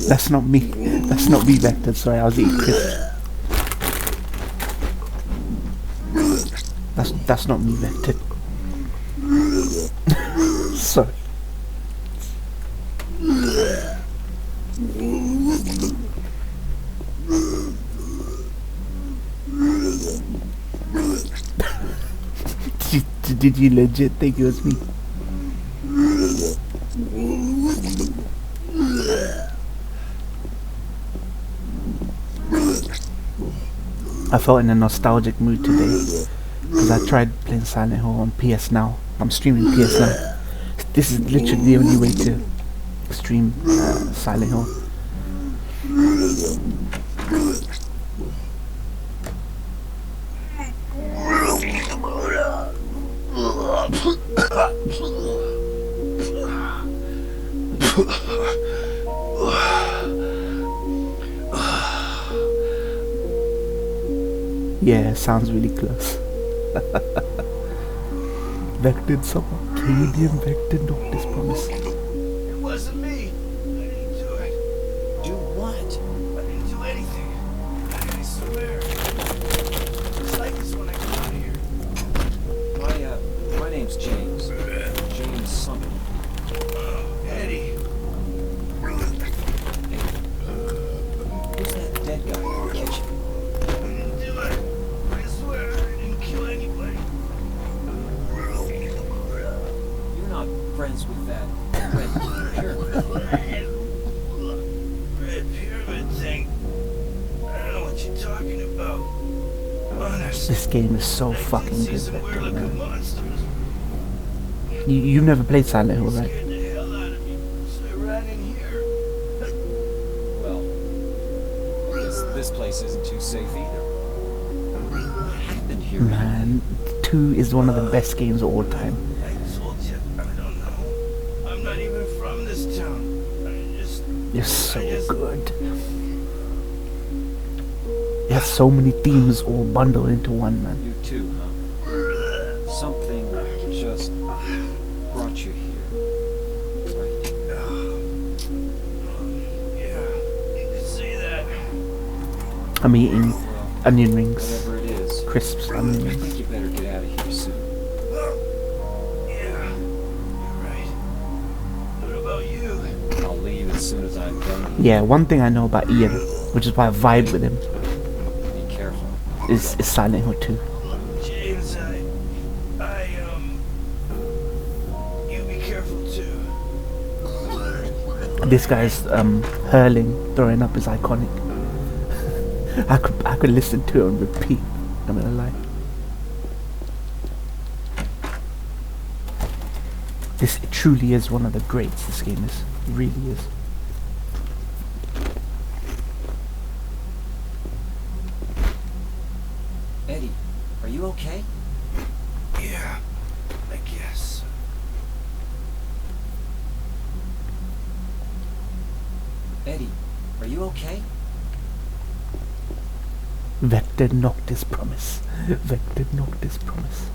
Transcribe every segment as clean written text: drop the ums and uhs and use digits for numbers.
That's not me. That's not me, Vector. Sorry, I was eating crisps. That's not me, Vector. Sorry. Did you legit think it was me? I felt in a nostalgic mood today because I tried playing Silent Hill on PS Now. I'm streaming PS Now. This is literally the only way to stream Silent Hill. Yeah, sounds really close. Vected some Arcadian Vected Noctis Promise. It wasn't me. I didn't do it. Do what? I didn't do anything. I swear. It's like this when I come out here. My name's James. James something. Eddie. Who's that dead guy in the kitchen? I didn't do it. I swear I didn't kill anybody. You're not friends with that red pyramid. Red pyramid thing. I don't know what you're talking about. Honest. This game is so I fucking did see good, some Vector, weird looking man. monsters. You've never played Silent Hill, right? Scared the hell out of me. So I ran in here. Well, this place isn't too safe either. What happened here? Man, 2 is one of the best games of all time. I told you, I don't know. I'm not even from this town. You're so good. It has so many themes all bundled into one, man. You too, huh? Something just brought you here, right? Yeah, you could say that. I'm eating Well, onion rings, whatever it is, crisps, onion I rings. think you better get out of here soon. Yeah, you're right. What about you? I'll leave as soon as I'm done. Yeah, one thing I know about Ian, which is why I vibe with him, Be careful. is Silent Hill 2. James, you be careful too. This guy's hurling, throwing up is iconic. I could listen to it on repeat. I'm gonna lie. This truly is one of the greats. This game is. It really is. Eddie, are you okay? Yeah, I guess. Eddie, are you okay? Vector Noctis Promise. Vector Noctis Promise.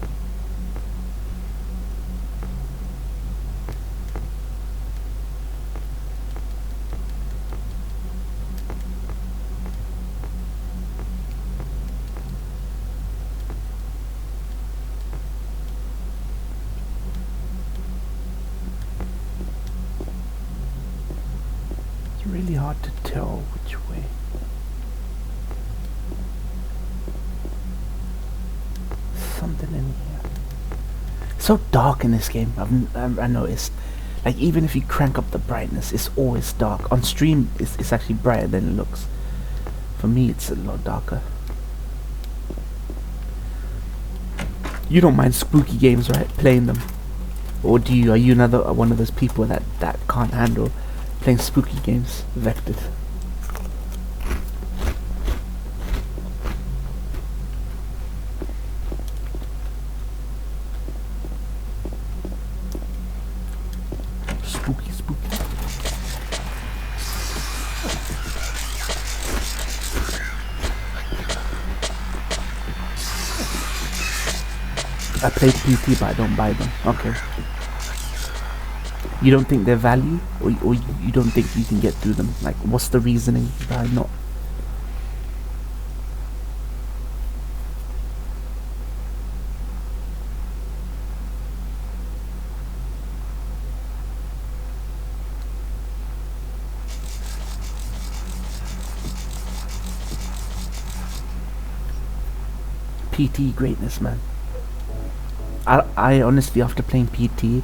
It's really hard to tell which way. Something in here. It's so dark in this game. I noticed. Like even if you crank up the brightness, it's always dark. On stream, it's actually brighter than it looks. For me, it's a lot darker. You don't mind spooky games, right? Playing them, or do you? Are you another one of those people that can't handle playing spooky games? Vected. Spooky, spooky. I play PT, but I don't buy them. Okay. You don't think they're value, or you don't think you can get through them? Like, what's the reasoning behind not? PT greatness, man. I honestly, after playing PT,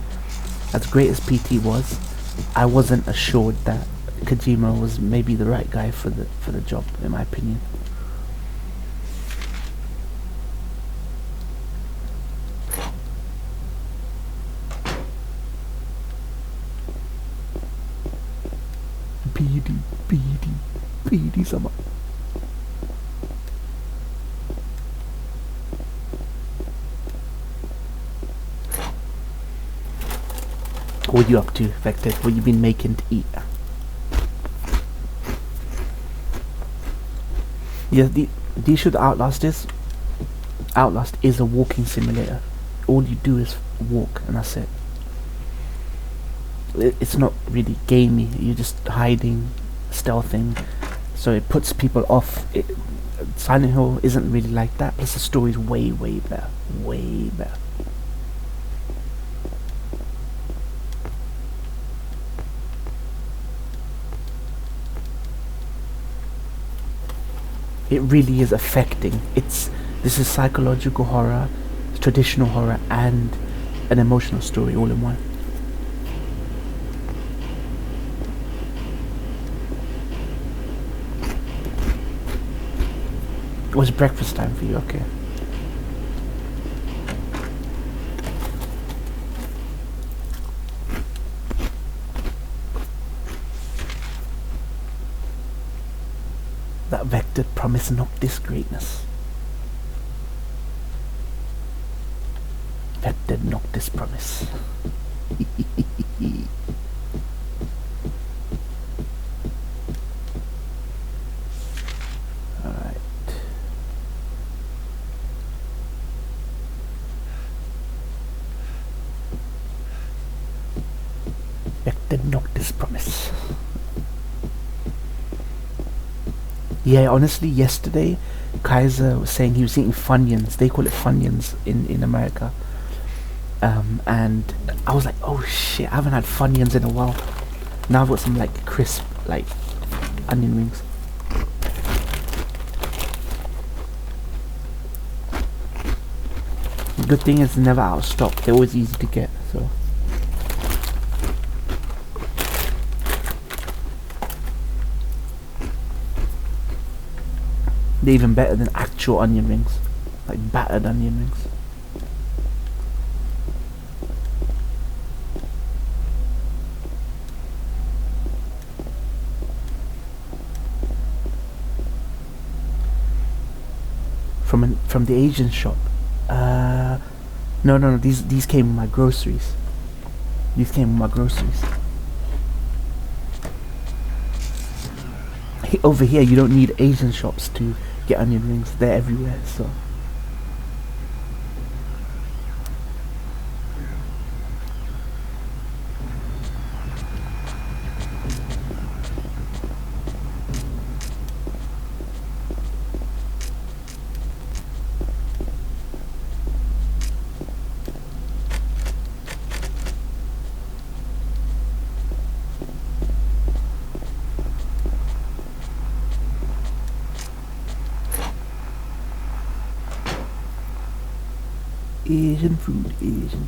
as great as PT was, I wasn't assured that Kojima was maybe the right guy for the job, in my opinion. PD, sama. What are you up to, Vector? What you been making to eat? Yeah, the issue with Outlast is a walking simulator. All you do is walk, and that's it. It's not really gamey. You're just hiding, stealthing, so it puts people off. Silent Hill isn't really like that. Plus, the story's way better. Way better. It really is affecting. This is psychological horror, traditional horror, and an emotional story all in one. It was breakfast time for you, okay. That Vector promised not this greatness. Vector not this promise. Alright. Vector not this promise. Yeah, honestly, yesterday, Kaiser was saying he was eating Funyuns. They call it Funyuns in America. And I was like, oh shit, I haven't had Funyuns in a while. Now I've got some like crisp, like onion rings. The good thing is they're never out of stock. They're always easy to get, so. They're even better than actual onion rings, like battered onion rings. From the Asian shop. No. These came with my groceries. Over here, you don't need Asian shops to get onion rings. They're everywhere, so. Asian food, Asian.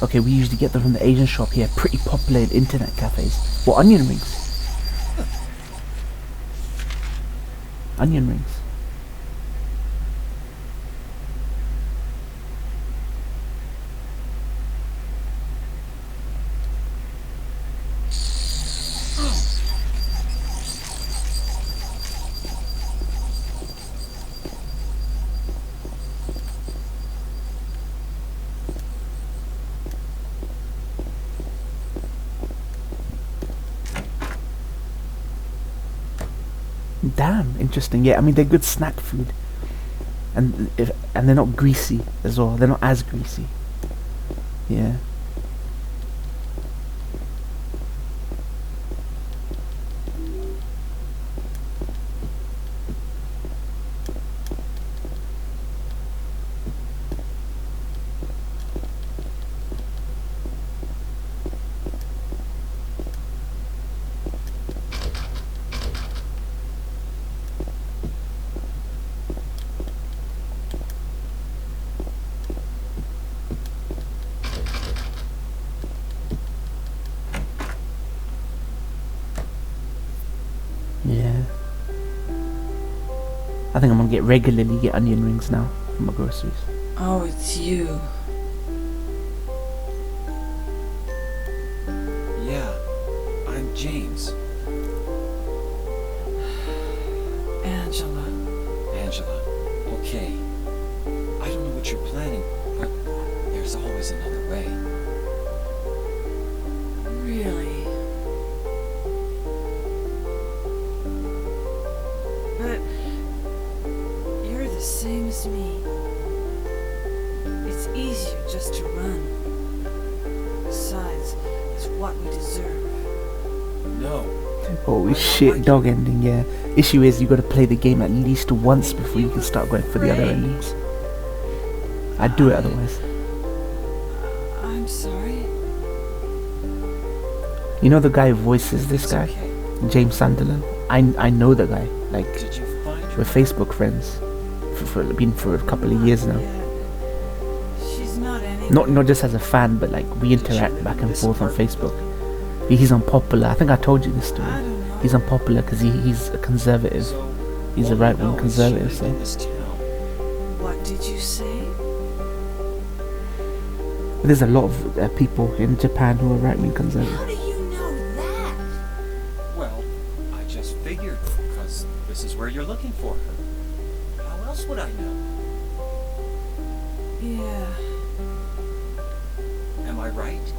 Okay, we usually get them from the Asian shop here. Pretty popular in internet cafes. What, onion rings? Onion rings. Damn, interesting. Yeah, I mean they're good snack food, and they're not greasy as well. They're not as greasy. Yeah. Yeah. I think I'm gonna regularly get onion rings now for my groceries. Oh, it's you. Yeah, I'm James. Angela. Angela. Okay. I don't know what you're planning, but there's always another way. Really? But you're the same as me. It's easier just to run. Besides, it's what we deserve. No. Holy shit, dog ending, yeah. Issue is you gotta play the game at least once before you can start going for the other endings. I'd do it otherwise. I'm sorry. You know the guy who voices this It's guy? okay. James Sunderland? I know the guy. Like, Did you find we're your... Facebook friends. Been for a couple of years now. Yeah. She's not any. Not just as a fan, but like we interact back and forth on Facebook. He's unpopular. I think I told you this story. I don't know. He's unpopular because he's a conservative. So, He's a all right-wing you know is conservative, you so- live in this town. What did you say? There's a lot of people in Japan who are right-wing conservative. How do you know that? Well, I just figured, because this is where you're looking for her. How else would I know? Yeah. Am I right?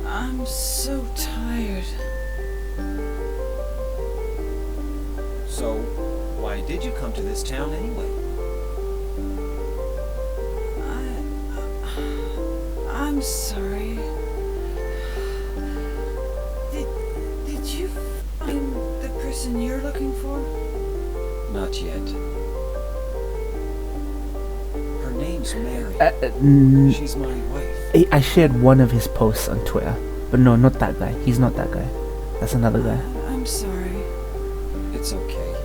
I'm so tired. So, why did you come to this town anyway? I'm sorry. Did you find the person you're looking for? Not yet. Her name's Mary. She's my wife. I shared one of his posts on Twitter, but no, not that guy. He's not that guy. That's another guy. I'm sorry. It's okay.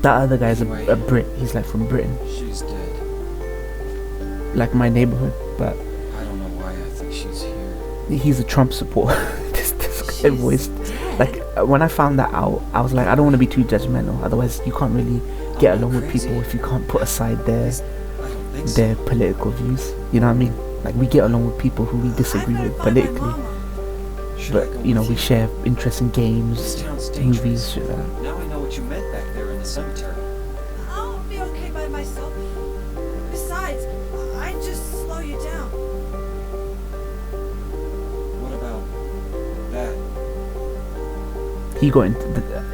That other guy's a Brit. He's like from Britain, She's dead. like my neighborhood, but I don't know why I think she's here. he's a Trump supporter. this guy She's voiced. dead. Like when I found that out, I was like, I don't want to be too judgmental. Otherwise, you can't really get along with Crazy. people if you can't put aside I don't think so. their political views. You know what I mean? Like we get along with people who we disagree I with better find my politically, mama. Should I go but you know with we share interests in This games, town's movies, dangerous. shit like that. Now I know what you meant back there in the cemetery. I'll be okay by myself. Besides, I just slow you down. What about that? He got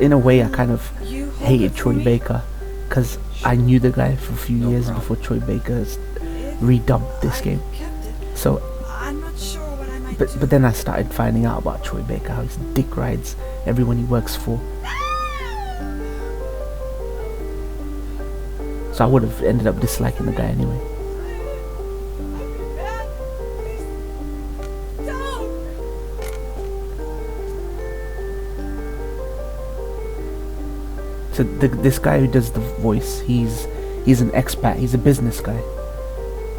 in a way I kind of You hold hated it for Troy me? Baker because I knew the guy for a few No years problem. before Troy Baker's If redubbed this I game. kept it, So, I'm not sure what I might but do. then I started finding out about Troy Baker, how his dick rides everyone he works for. So I would have ended up disliking the guy anyway. So this guy who does the voice, he's an expat. He's a business guy,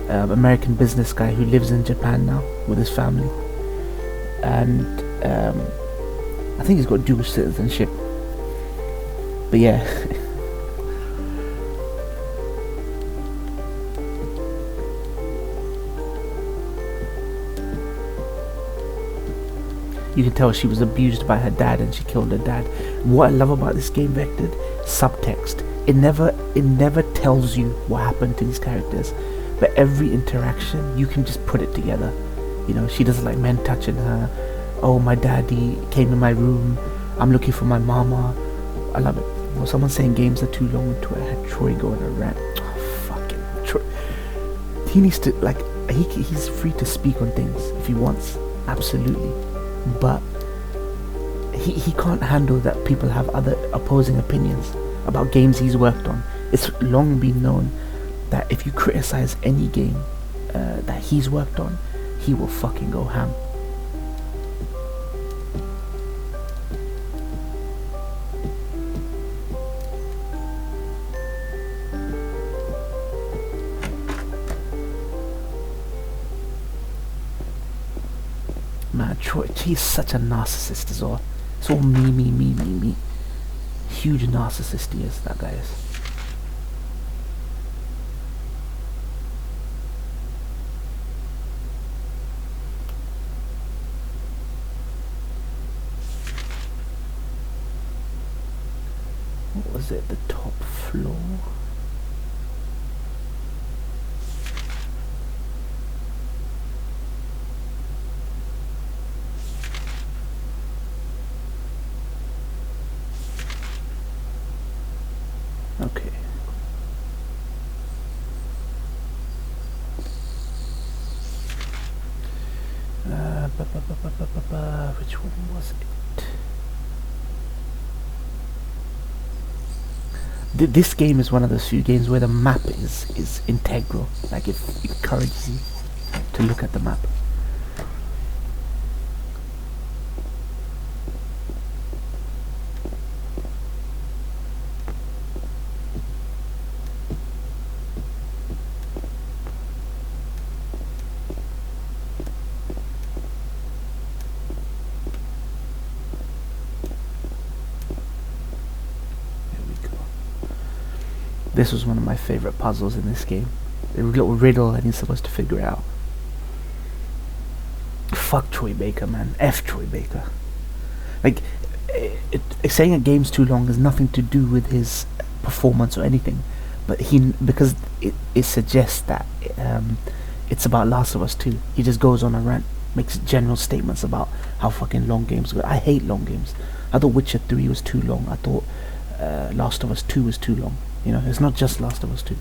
American business guy who lives in Japan now with his family, and I think he's got dual citizenship. But yeah, you can tell she was abused by her dad and she killed her dad. What I love about this game, Vectored, subtext. It never tells you what happened to these characters, but every interaction you can just put it together. You know, she doesn't like men touching her. Oh, my daddy came in my room. I'm looking for my mama. I love it. Well, someone saying games are too long on Twitter. I had Troy go on a rant. Oh, fucking Troy. He needs to, like, he's free to speak on things if he wants, absolutely. But he can't handle that people have other opposing opinions about games he's worked on. It's long been known that if you criticize any game that he's worked on, he will fucking go ham. Man, Troy, he's such a narcissist as well. It's all me. Huge narcissist he is, that guy is. What was it? The top floor? Okay. Which one was it? This game is one of those few games where the map is integral. Like, it encourages you to look at the map. This was one of my favorite puzzles in this game. A little riddle and he's supposed to figure it out. Fuck Troy Baker, man. F Troy Baker. Like, saying a game's too long has nothing to do with his performance or anything. But because it suggests that it's about Last of Us 2. He just goes on a rant, makes general statements about how fucking long games go. I hate long games. I thought Witcher 3 was too long. I thought Last of Us 2 was too long. You know, it's not just Last of Us 2.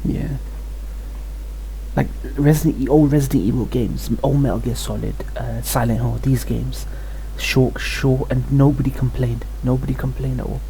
Yeah. Like old Resident Evil games, old Metal Gear Solid, Silent Hill, these games, short, and nobody complained. Nobody complained at all.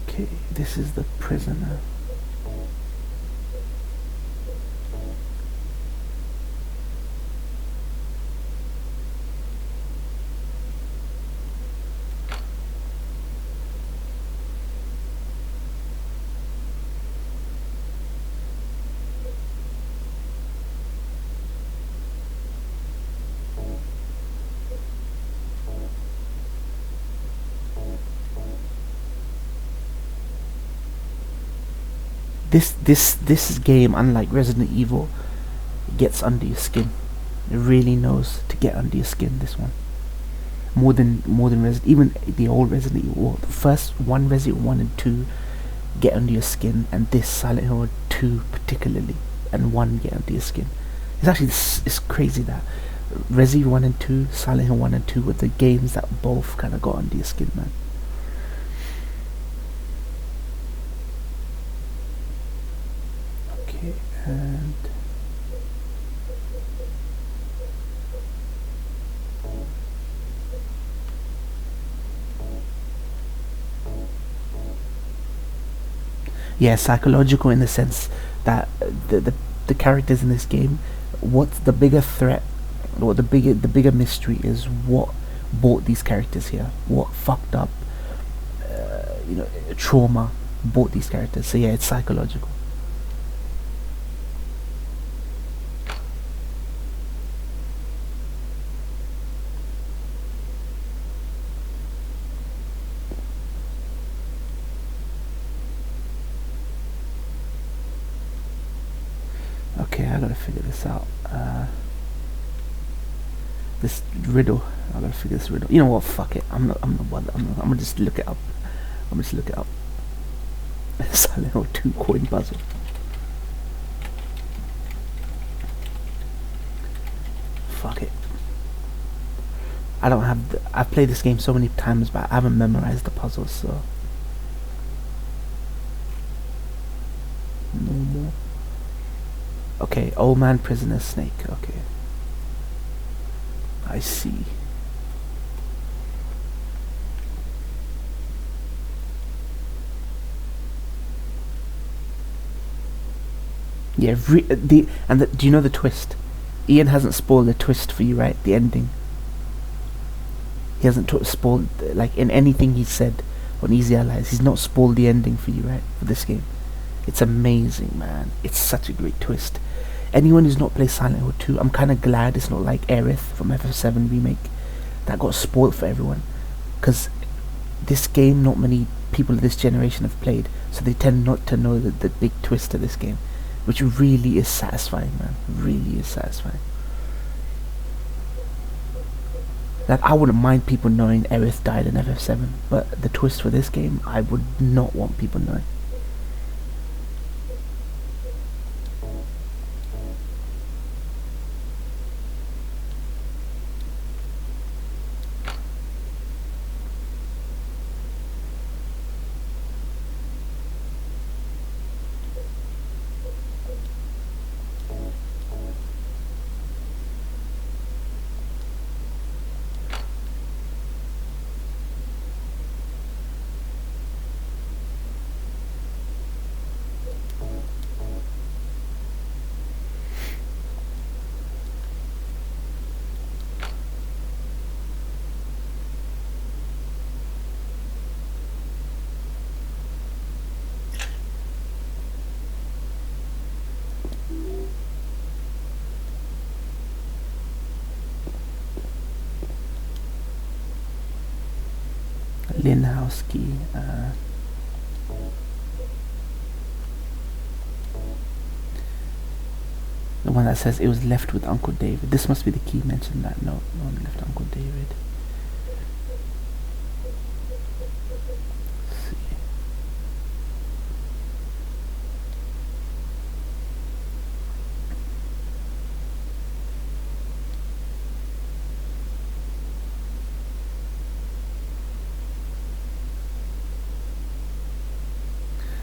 Okay, this is the prisoner. This game, unlike Resident Evil, gets under your skin. It really knows to get under your skin. This one, more than even the old Resident Evil. Well, the first one, Resident 1 and 2, get under your skin, and this Silent Hill 2 particularly, and 1 get under your skin. It's actually it's crazy that Resident 1 and 2, Silent Hill 1 and 2 were the games that both kind of got under your skin, man. Okay, and yeah, psychological in the sense that the characters in this game, what's the bigger threat or the bigger mystery is what brought these characters here, what fucked up, trauma brought these characters. So yeah, it's psychological. Okay, I gotta figure this out. This riddle. I gotta figure this riddle. You know what? Fuck it. I'm not bother. I'm gonna just look it up. Silent Hill 2 coin puzzle. Fuck it. I don't have. I've played this game so many times, but I haven't memorized the puzzles, so. No more. Okay, old man, prisoner, snake. Okay. I see. Yeah, do you know the twist? Ian hasn't spoiled the twist for you, right? The ending. He hasn't spoiled, like, in anything he said on Easy Allies. He's not spoiled the ending for you, right? For this game. It's amazing, man. It's such a great twist. Anyone who's not played Silent Hill 2, I'm kind of glad it's not like Aerith from FF7 Remake that got spoiled for everyone. Because this game, not many people of this generation have played, so they tend not to know the big twist of this game. Which really is satisfying, man. Really is satisfying. Like, I wouldn't mind people knowing Aerith died in FF7, but the twist for this game, I would not want people knowing. Linhowski, the one that says it was left with Uncle David. This must be the key mentioned that. No one left Uncle David. Let's see.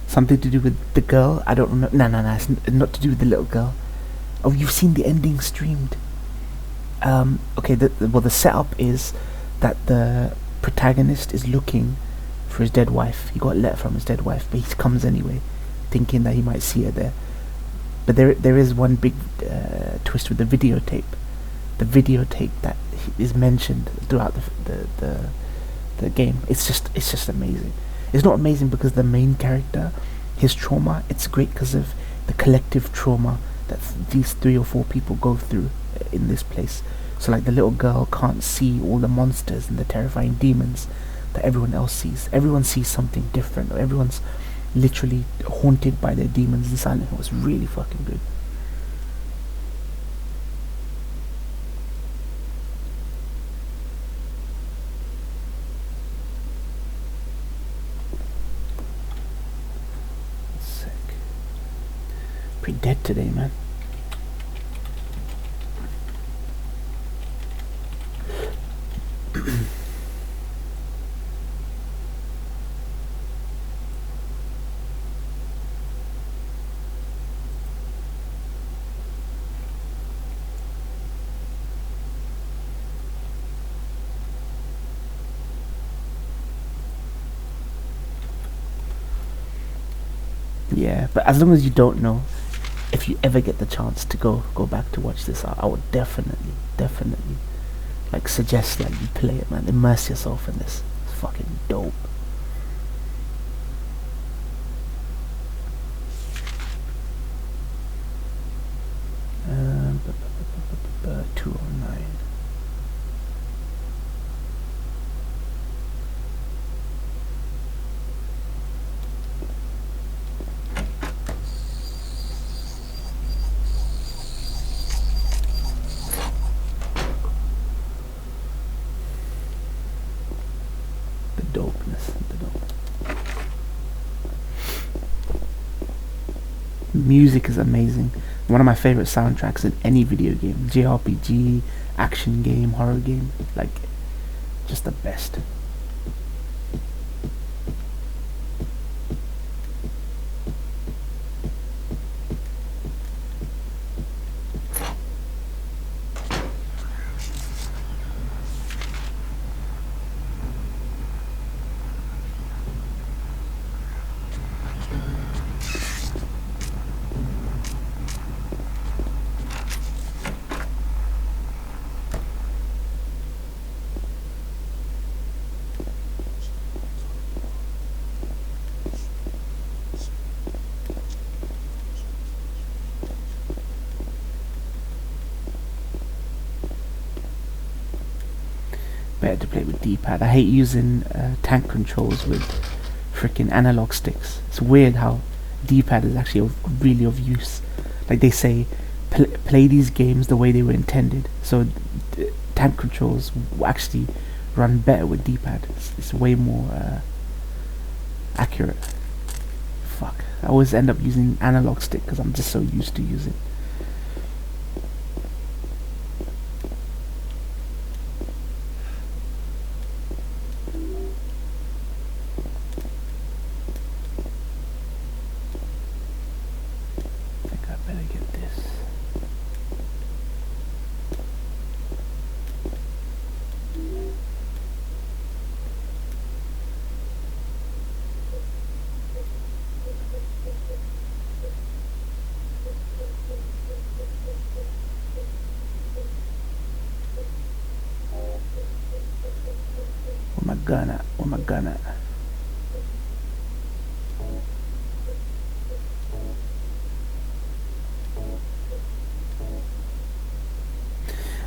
Something to do with the girl? I don't remember. No, it's not to do with the little girl. Oh, you've seen the ending streamed. Okay, the setup is that the protagonist is looking for his dead wife. He got a letter from his dead wife, but he comes anyway, thinking that he might see her there. But there is one big twist with the videotape. The videotape that is mentioned throughout the game. It's just amazing. It's not amazing because the main character, his trauma, it's great because of the collective trauma that these 3 or 4 people go through in this place. So like the little girl can't see all the monsters and the terrifying demons that everyone else sees. Everyone sees something different. Everyone's literally haunted by their demons in Silent Hill. It's really fucking good. Pretty dead today, man. Yeah, but as long as you don't know, if you ever get the chance to go back to watch this, I would definitely, like suggest that you play it, man. Immerse yourself in this. It's fucking dope. Um, 209. Dopeness, the dope. Music is amazing. One of my favorite soundtracks in any video game, JRPG, action game, horror game, like just the best. Better to play with D-pad. I hate using tank controls with freaking analog sticks. It's weird how D-pad is actually really of use. Like they say, play these games the way they were intended. So tank controls actually run better with D-pad. It's way more accurate. Fuck. I always end up using analog stick because I'm just so used to using. Where my gun at?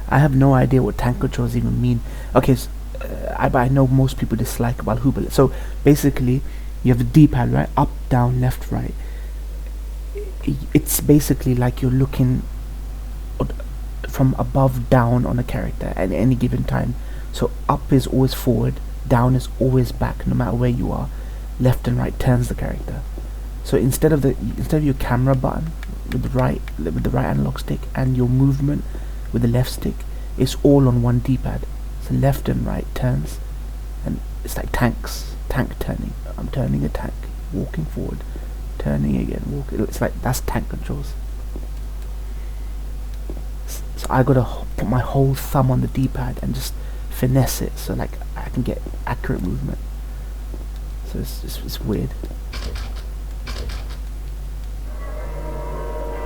I have no idea what tank controls even mean. Okay, so, I know most people dislike Valhalla. So basically, you have the D-pad, right? Up, down, left, right. It's basically like you're looking from above down on a character at any given time. So up is always forward, down is always back, no matter where you are. Left and right turns the character. So instead of your camera button with the right analog stick and your movement with the left stick, it's all on one D-pad. So left and right turns, and it's like tank turning. I'm turning a tank, walking forward, turning again, walking. It's like that's tank controls. So I gotta put my whole thumb on the D-pad and just finesse it so like I can get accurate movement. So it's weird.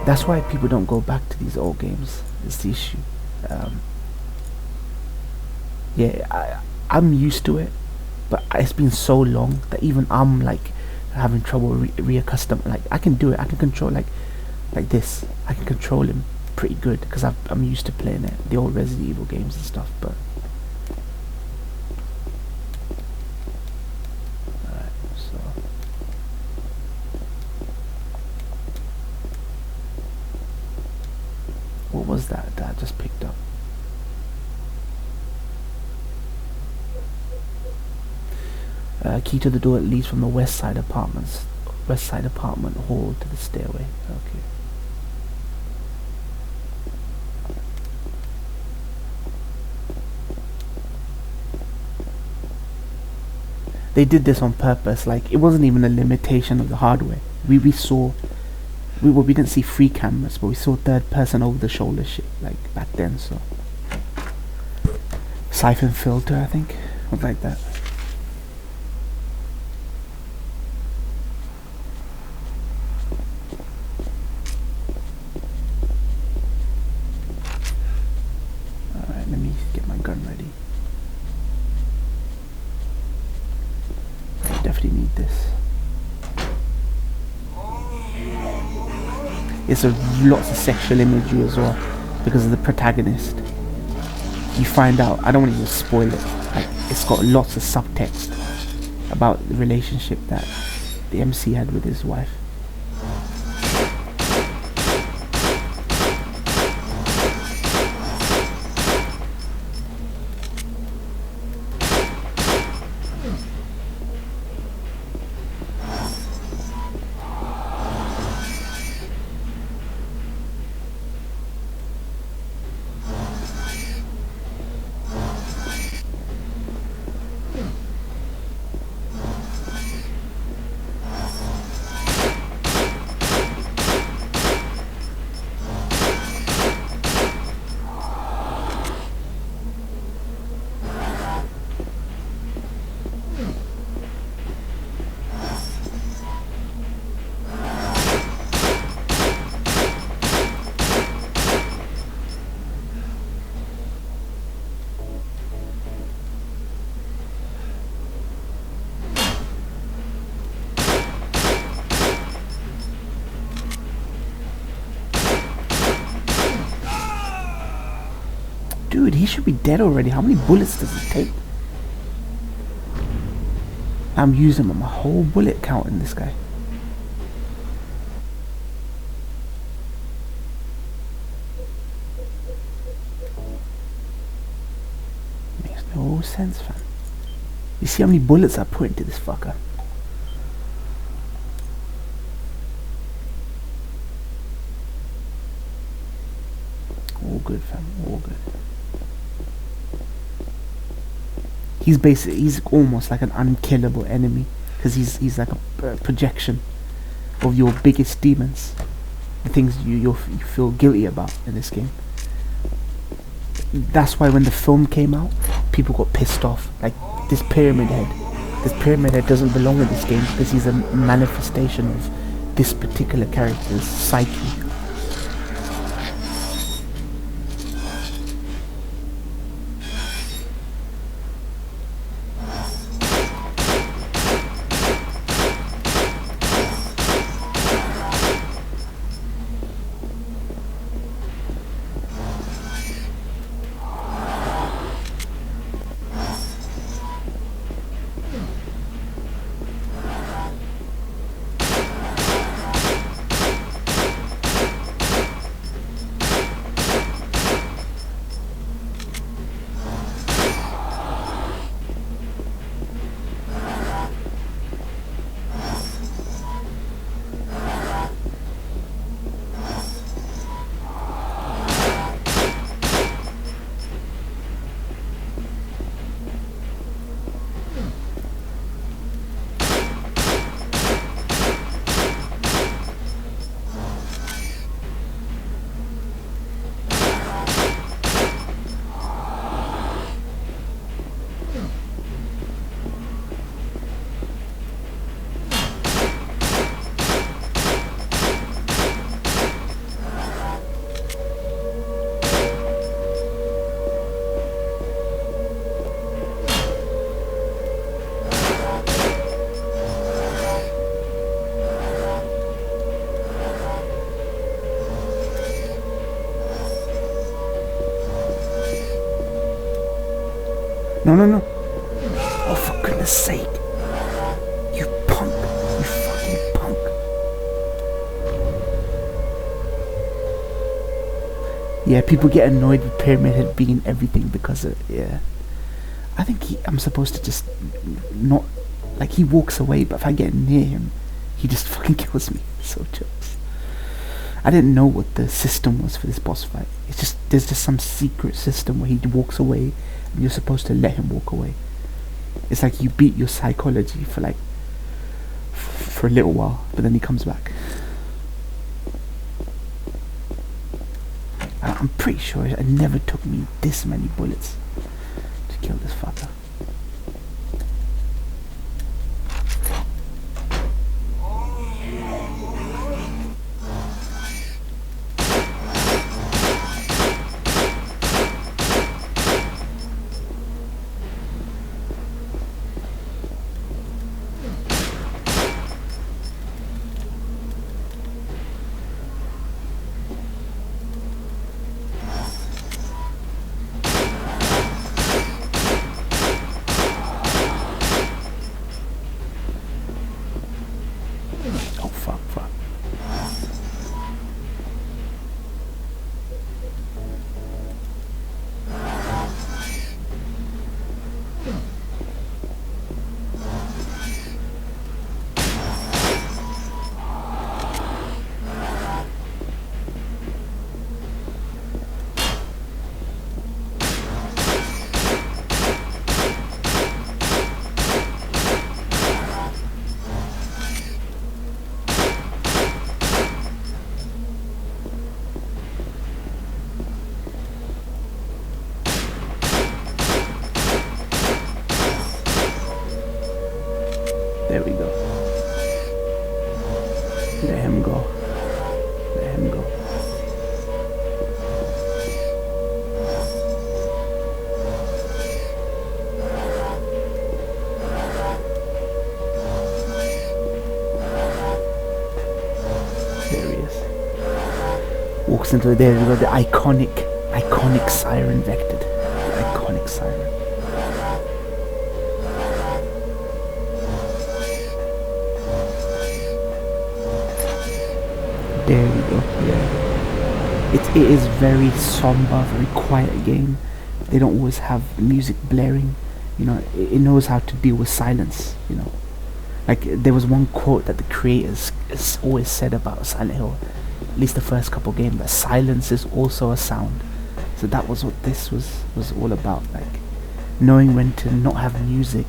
That's why people don't go back to these old games. It's the issue. Yeah, I'm used to it, but it's been so long that even I'm like having trouble reaccustom. Like I can do it. I can control like this. I can control him pretty good because I'm used to playing it, the old Resident Evil games and stuff. But alright, so what was that I just picked up? Key to the door that leads from the west side apartment hall to the stairway. Okay. They did this on purpose. Like it wasn't even a limitation of the hardware. We didn't see free cameras, but we saw third person over the shoulder shit like back then. So siphon filter, I think, something like that. Alright, let me get my gun ready. definitely need this. It's a lots of sexual imagery as well because of the protagonist. You find out, I don't want to just spoil it, like it's got lots of subtext about the relationship that the MC had with his wife. Dude, he should be dead already. How many bullets does it take? I'm using my whole bullet count in this guy. Makes no sense, fam. You see how many bullets I put into this fucker? All good, fam. All good. He's almost like an unkillable enemy because he's like a projection of your biggest demons, the things you feel guilty about in this game. That's why when the film came out, people got pissed off. Like this pyramid head doesn't belong in this game because he's a manifestation of this particular character's psyche. No. Oh, for goodness sake. You punk. You fucking punk. Yeah, people get annoyed with Pyramid Head being everything because of, yeah. I think I'm supposed to just not, like he walks away, but if I get near him, he just fucking kills me. So jokes. I didn't know what the system was for this boss fight. It's just, there's just some secret system where he walks away and you're supposed to let him walk away. It's like you beat your psychology for like, for a little while, but then he comes back. I'm pretty sure it never took me this many bullets to kill this fucker. There we go. Let him go. Let him go. There he is. Walks into there. We got the iconic siren vectored. The iconic siren. There we go. Yeah. It is very somber, very quiet game. They don't always have music blaring. You know, it knows how to deal with silence. You know, like there was one quote that the creators always said about Silent Hill, at least the first couple games, that silence is also a sound. So that was what this was all about. Like knowing when to not have music.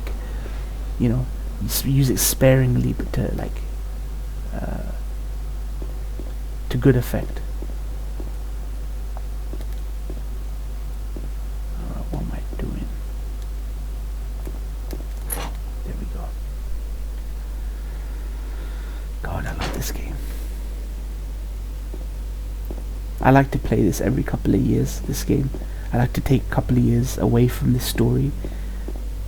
You know, use it sparingly, but to like. To good effect. Alright, what am I doing? There we go. God, I love this game. I like to play this every couple of years, this game. I like to take a couple of years away from this story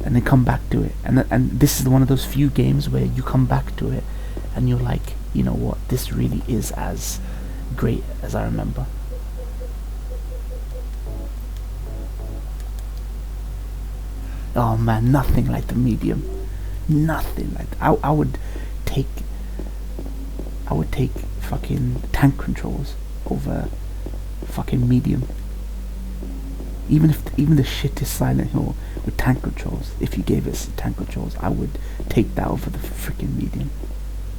and then come back to it. And this is one of those few games where you come back to it and you're like, you know what, this really is as great as I remember. Oh man, nothing like the medium. Nothing like I would take fucking tank controls over fucking medium. Even the shittest Silent Hill with tank controls, if you gave us tank controls, I would take that over the freaking medium.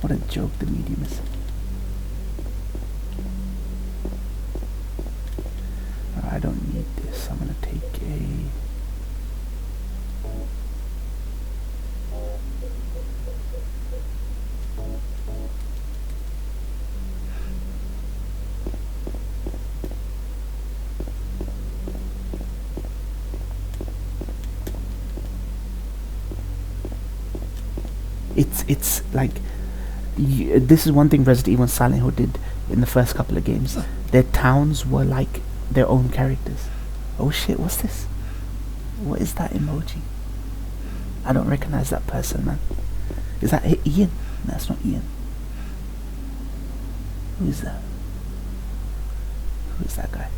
What a joke the medium is. I don't need this. I'm gonna take a... It's like... this is one thing Resident Evil and Silent Hill did in the first couple of games. Their towns were like their own characters. Oh shit, what's this? What is that emoji? I don't recognize that person, man. Is that Ian? No, that's not Ian. Who is that? Who is that guy?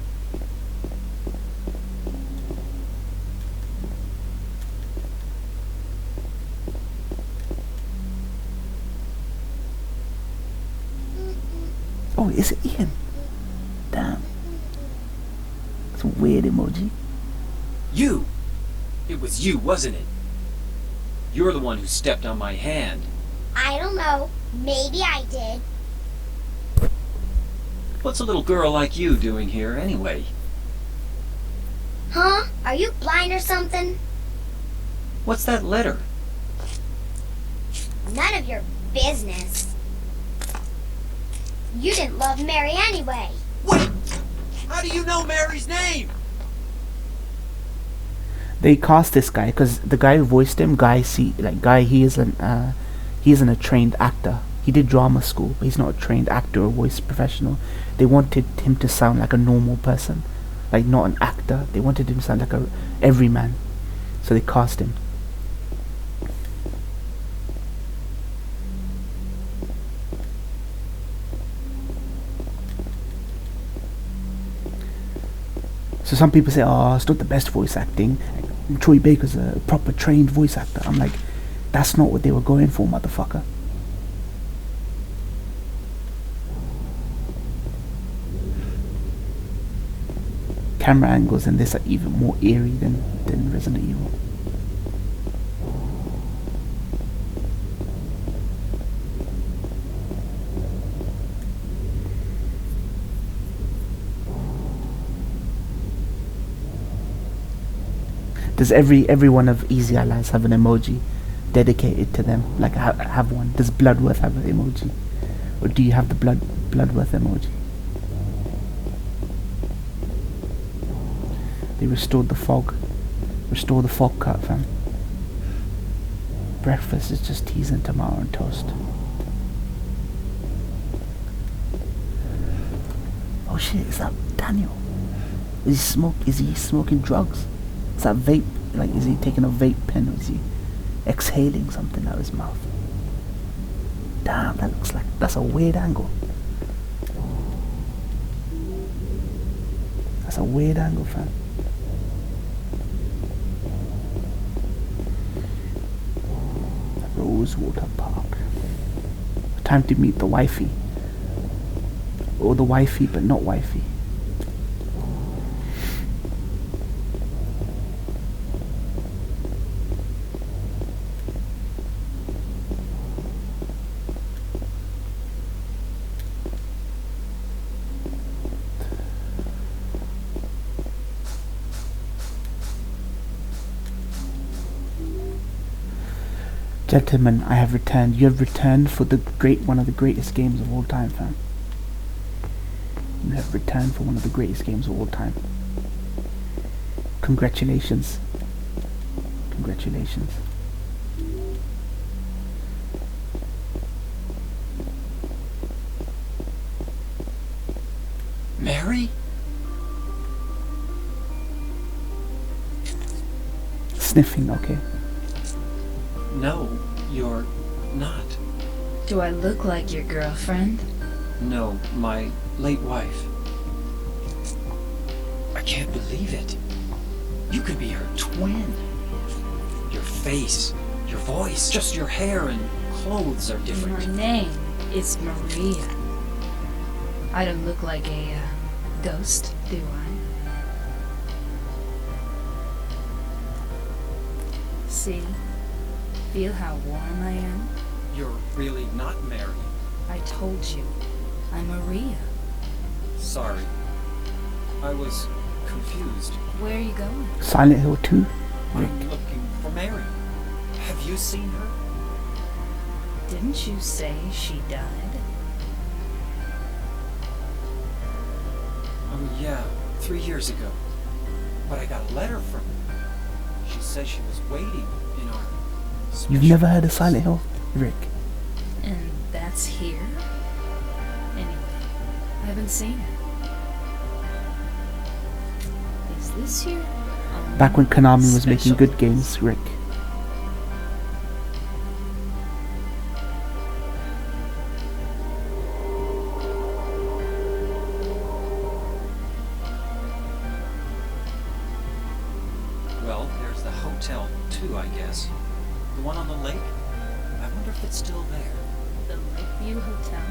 Oh, is it Ian? Damn. It's a weird emoji. You! It was you, wasn't it? You're the one who stepped on my hand. I don't know. Maybe I did. What's a little girl like you doing here anyway? Huh? Are you blind or something? What's that letter? None of your business. You didn't love Mary anyway. Wait! How do you know Mary's name? They cast this guy because the guy who voiced him, he isn't a trained actor. He did drama school, but he's not a trained actor or voice professional. They wanted him to sound like a normal person, like not an actor. They wanted him to sound like a everyman, so they cast him. So some people say, oh, it's not the best voice acting. Troy Baker's a proper trained voice actor. I'm like, that's not what they were going for, motherfucker. Camera angles in this are even more eerie than Resident Evil. Does every one of Easy Allies have an emoji dedicated to them? Like have one. Does Bloodworth have an emoji, or do you have the Bloodworth emoji? They restored the fog. Restore the fog cut, fam. Breakfast is just teas and tomato and toast. Oh shit, is that Daniel? Is he smoking drugs? Is that vape? Like, is he taking a vape pen, or is he exhaling something out of his mouth? Damn, that looks like, that's a weird angle. That's a weird angle, fam. Rosewater Park. Time to meet the wifey. Or the wifey, but not wifey. Gentlemen, I have returned. You have returned for one of the greatest games of all time, fam. You have returned for one of the greatest games of all time. Congratulations. Congratulations. Mary? Sniffing, okay. No, you're not. Do I look like your girlfriend? No, my late wife. I can't believe it. You could be her twin. Your face, your voice, just your hair and clothes are My different. name is Maria. I don't look like a ghost, do I? See? Feel how warm I am? You're really not Mary. I told you. I'm Maria. Sorry. I was confused. Where are you going? Silent Hill 2? Rick. I'm looking for Mary. Have you seen her? Didn't you say she died? Yeah, 3 years ago. But I got a letter from her. She said she was waiting in our You've special never heard of place. Silent Hill? Rick. And that's here? Anyway, I haven't seen her. Is this your Back when Konami was making Special good place. games, Rick. Well, there's the hotel too, I guess. The one on the lake? I wonder if it's still there. The Lakeview Hotel?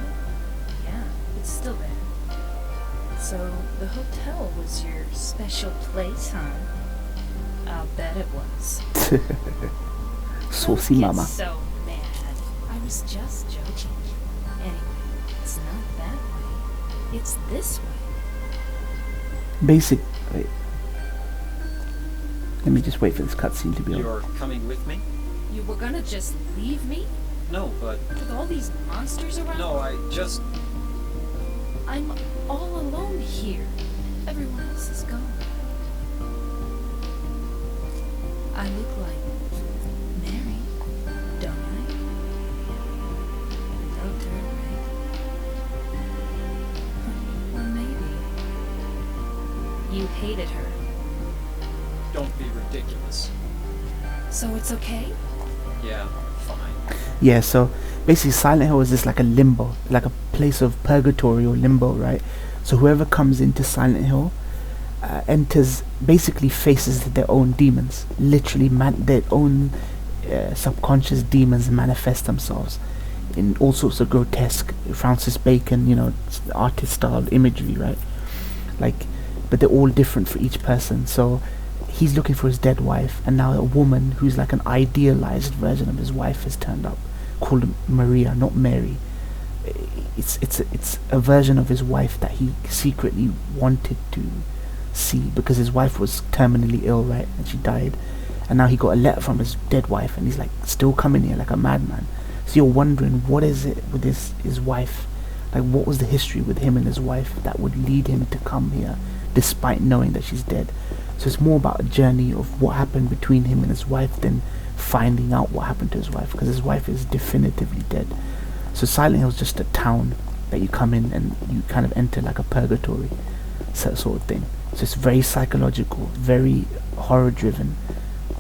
Yeah, it's still there. So, the hotel was your special place, huh? I'll bet it was. Saucy Don't get mama. so mad. I was just joking. Anyway, it's not that way. It's this way. Basic. Wait. Let me just wait for this cutscene to be over. You're coming with me? You were gonna just leave me? No, but With all these monsters around? no, I just I'm all alone here. Everyone else is gone. I look like Mary, don't I? Loved her, right? Or maybe you hated her, don't be ridiculous. so it's okay? Yeah, fine. Yeah, so basically Silent Hill is just like a limbo, like a place of purgatory or limbo, right? So whoever comes into Silent Hill enters, basically faces their own demons. Literally, their own subconscious demons manifest themselves in all sorts of grotesque Francis Bacon, artist style imagery, right? Like, but they're all different for each person. So he's looking for his dead wife, and now a woman who's like an idealized version of his wife has turned up, called Maria, not Mary. It's a version of his wife that he secretly wanted to see, because his wife was terminally ill, right, and she died, and now he got a letter from his dead wife, and he's like still coming here like a madman. So you're wondering, what is it with his wife? Like, what was the history with him and his wife that would lead him to come here despite knowing that she's dead? So it's more about a journey of what happened between him and his wife than finding out what happened to his wife, because his wife is definitively dead. So Silent Hill is just a town that you come in and you kind of enter like a purgatory sort of thing. So it's very psychological, very horror driven,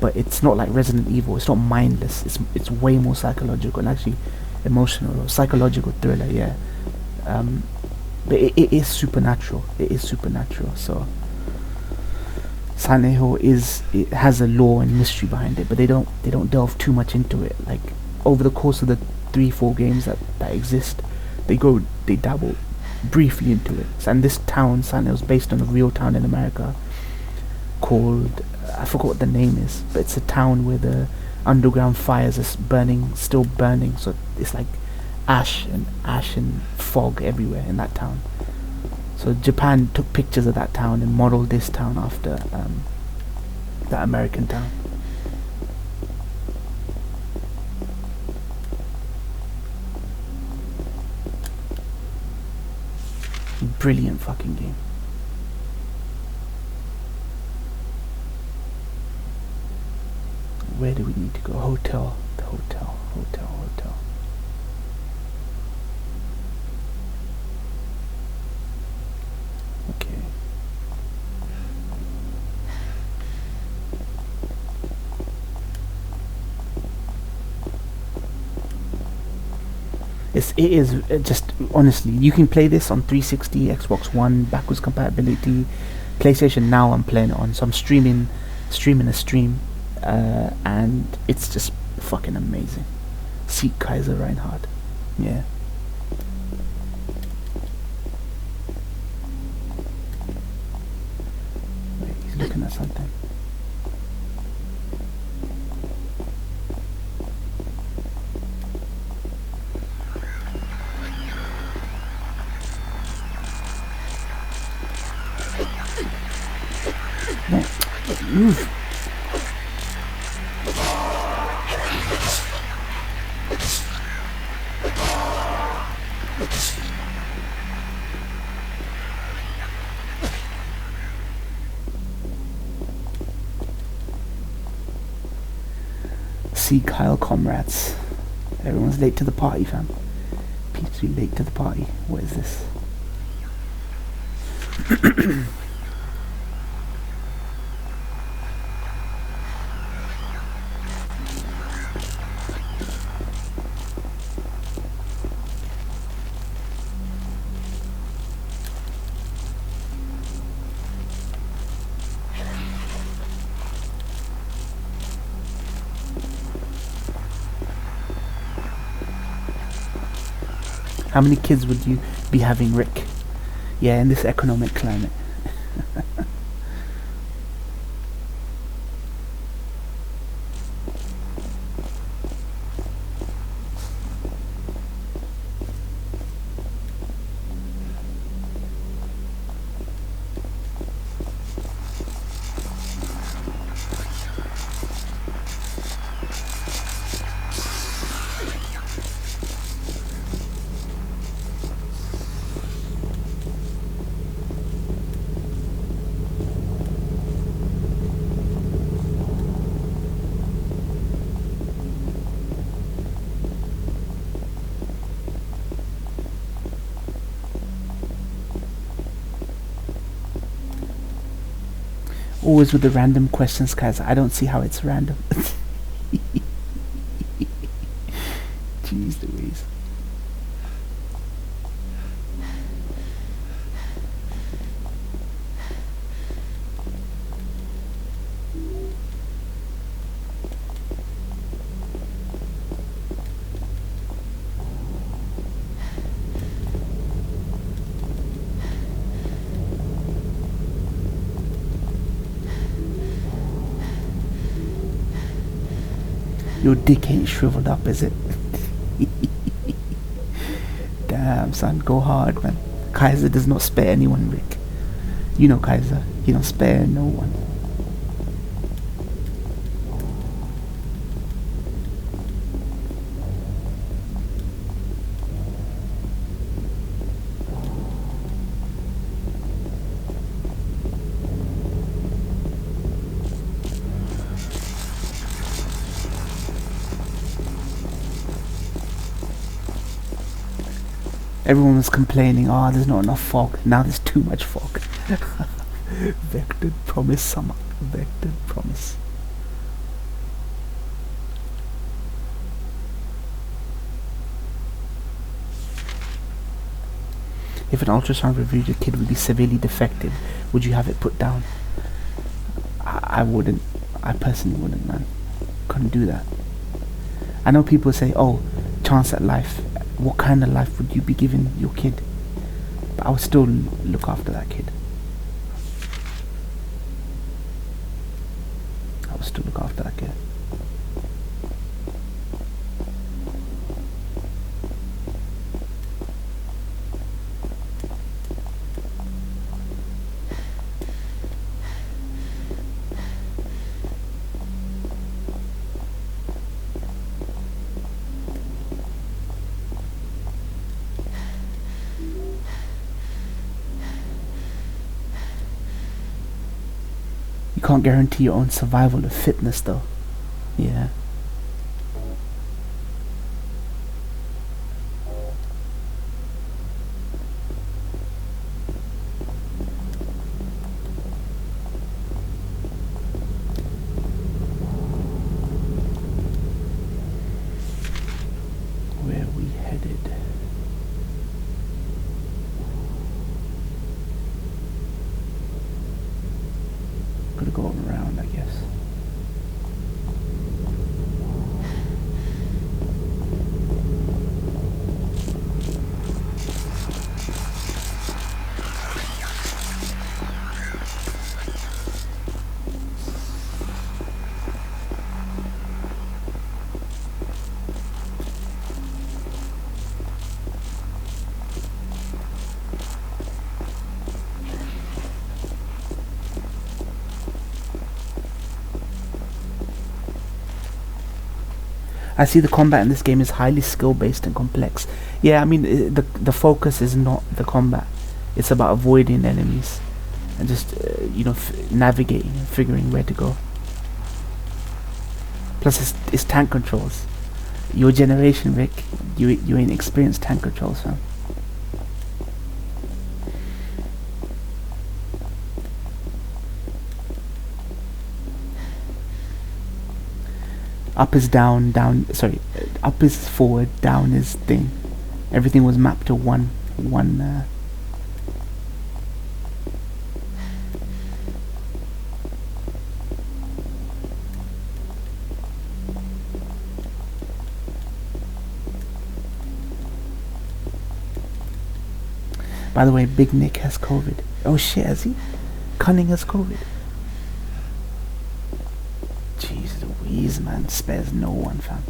but it's not like Resident Evil. It's not mindless. It's way more psychological and actually emotional or psychological thriller. Yeah, but it is supernatural. It is supernatural. So Silent Hill it has a lore and mystery behind it, but they don't delve too much into it. Like over the course of the 3-4 games that exist, they dabble briefly into it. And this town, Silent Hill, is based on a real town in America called, I forgot what the name is, but it's a town where the underground fires are still burning. So it's like ash and fog everywhere in that town. So Japan took pictures of that town and modeled this town after that American town. Brilliant fucking game. Where do we need to go? Hotel. The hotel. Okay. It is just, honestly, you can play this on 360, Xbox One, backwards compatibility, PlayStation Now I'm playing it on, so I'm streaming a stream, and it's just fucking amazing. Seek Kaiser Reinhardt. Yeah. Wait, he's looking at something. No, move. See Kyle, comrades. Everyone's late to the party, fam. Peeps be late to the party. What is this? How many kids would you be having, Rick? Yeah, in this economic climate. Always with the random questions, guys. I don't see how it's random. Jeez Louise. Your dick ain't shriveled up, is it? Damn, son, go hard, man. Kaiser does not spare anyone, Rick. You know Kaiser, he don't spare no one. Everyone was complaining, oh, there's not enough fog. Now there's too much fog. Vectored promise summer. Vectored promise. If an ultrasound revealed your kid would be severely defective, would you have it put down? I wouldn't. I personally wouldn't, man. Couldn't do that. I know people say, oh, chance at life. What kind of life would you be giving your kid? But I would still look after that kid. I would still look after that kid. You can't guarantee your own survival of fitness though. Yeah. Where are we headed? Gotta go around, I guess. I see the combat in this game is highly skill based and complex. Yeah, I mean the focus is not the combat. It's about avoiding enemies and just navigating and figuring where to go. Plus it's tank controls. Your generation, Rick, you ain't experienced tank controls, fam. Up is down, up is forward, down is thing. Everything was mapped to one. By the way, Big Nick has COVID. Oh shit, has he? Cunning has COVID. Jeez Louise, man, spares no one, fam.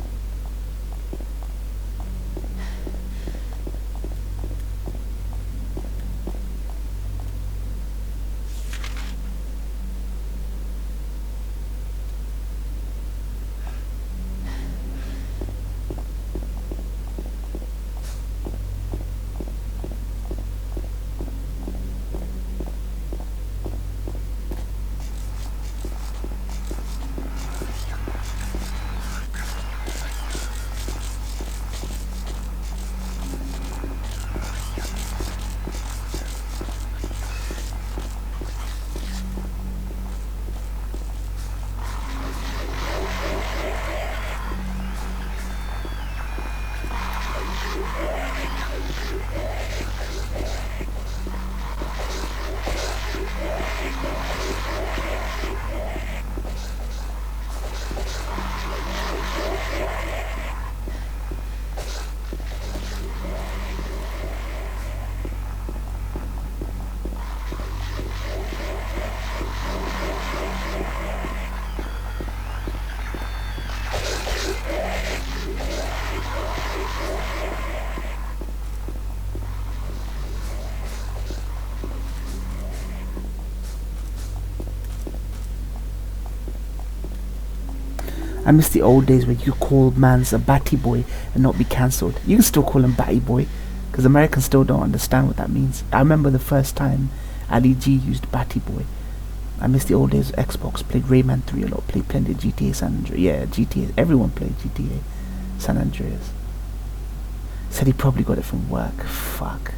I miss the old days where you could call mans a batty boy and not be cancelled. You can still call him batty boy, because Americans still don't understand what that means. I remember the first time Ali G used batty boy. I miss the old days of Xbox. Played Rayman 3 a lot. Played plenty of GTA San Andreas. Yeah, GTA. Everyone played GTA San Andreas. Said he probably got it from work. Fuck.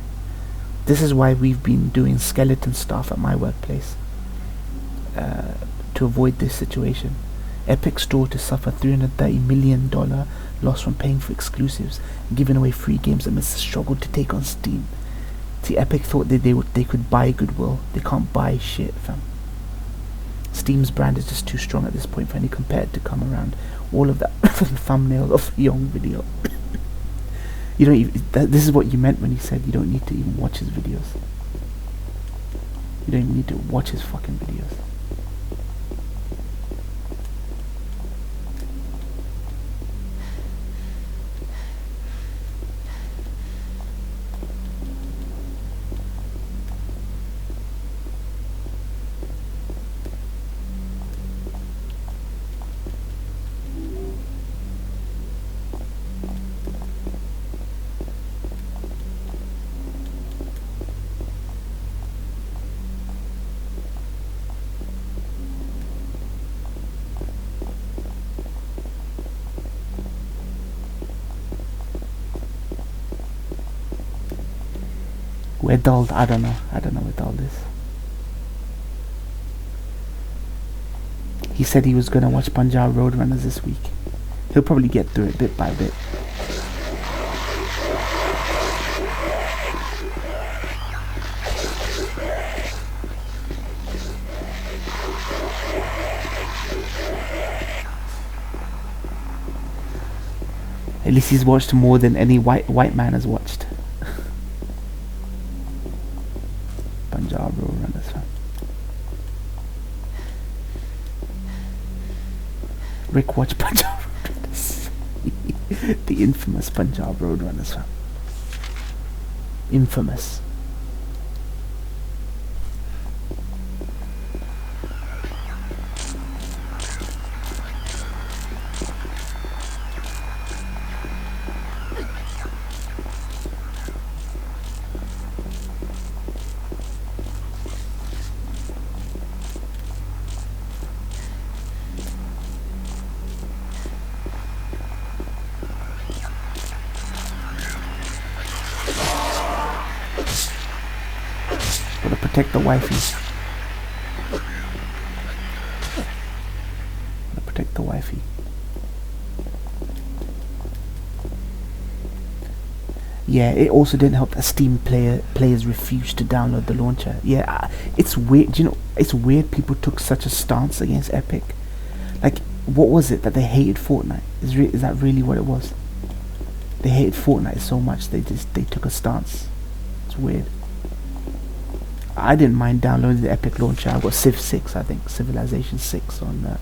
This is why we've been doing skeleton stuff at my workplace. To avoid this situation. Epic Store to suffer $330 million loss from paying for exclusives and giving away free games amidst the struggle to take on Steam. See, Epic thought that they could buy goodwill. They can't buy shit, fam. Steam's brand is just too strong at this point for any competitor to come around. All of that thumbnail of a young video. You don't even, this is what you meant when you said you don't need to even watch his videos. You don't even need to watch his fucking videos. Where dulled? I don't know where dulled is. He said he was gonna watch Punjab Roadrunners this week. He'll probably get through it bit by bit. At least he's watched more than any white man has watched. Punjab Roadrunners, fam. Rick watched Punjab Roadrunners. The infamous Punjab Roadrunners, fam. Infamous. Gotta protect the wifey. Gotta protect the wifey. Yeah, it also didn't help that Steam players refused to download the launcher. Yeah, it's weird. You know, it's weird people took such a stance against Epic. Like, what was it that they hated Fortnite? Is that really what it was? They hated Fortnite so much they took a stance. It's weird. I didn't mind downloading the Epic launcher. I got Civ 6, I think, Civilization 6 on that.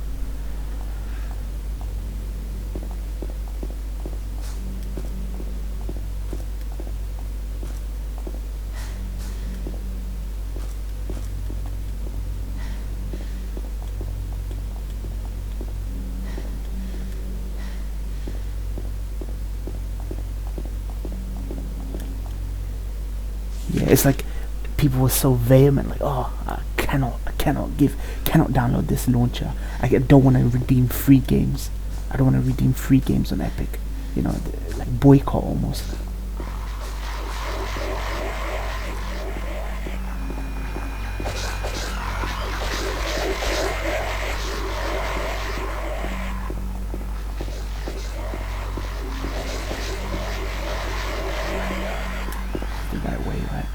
Yeah, it's like people were so vehement, like, oh, I cannot download this launcher. I don't want to redeem free games. I don't want to redeem free games on Epic. You know, like boycott almost. The right way, right?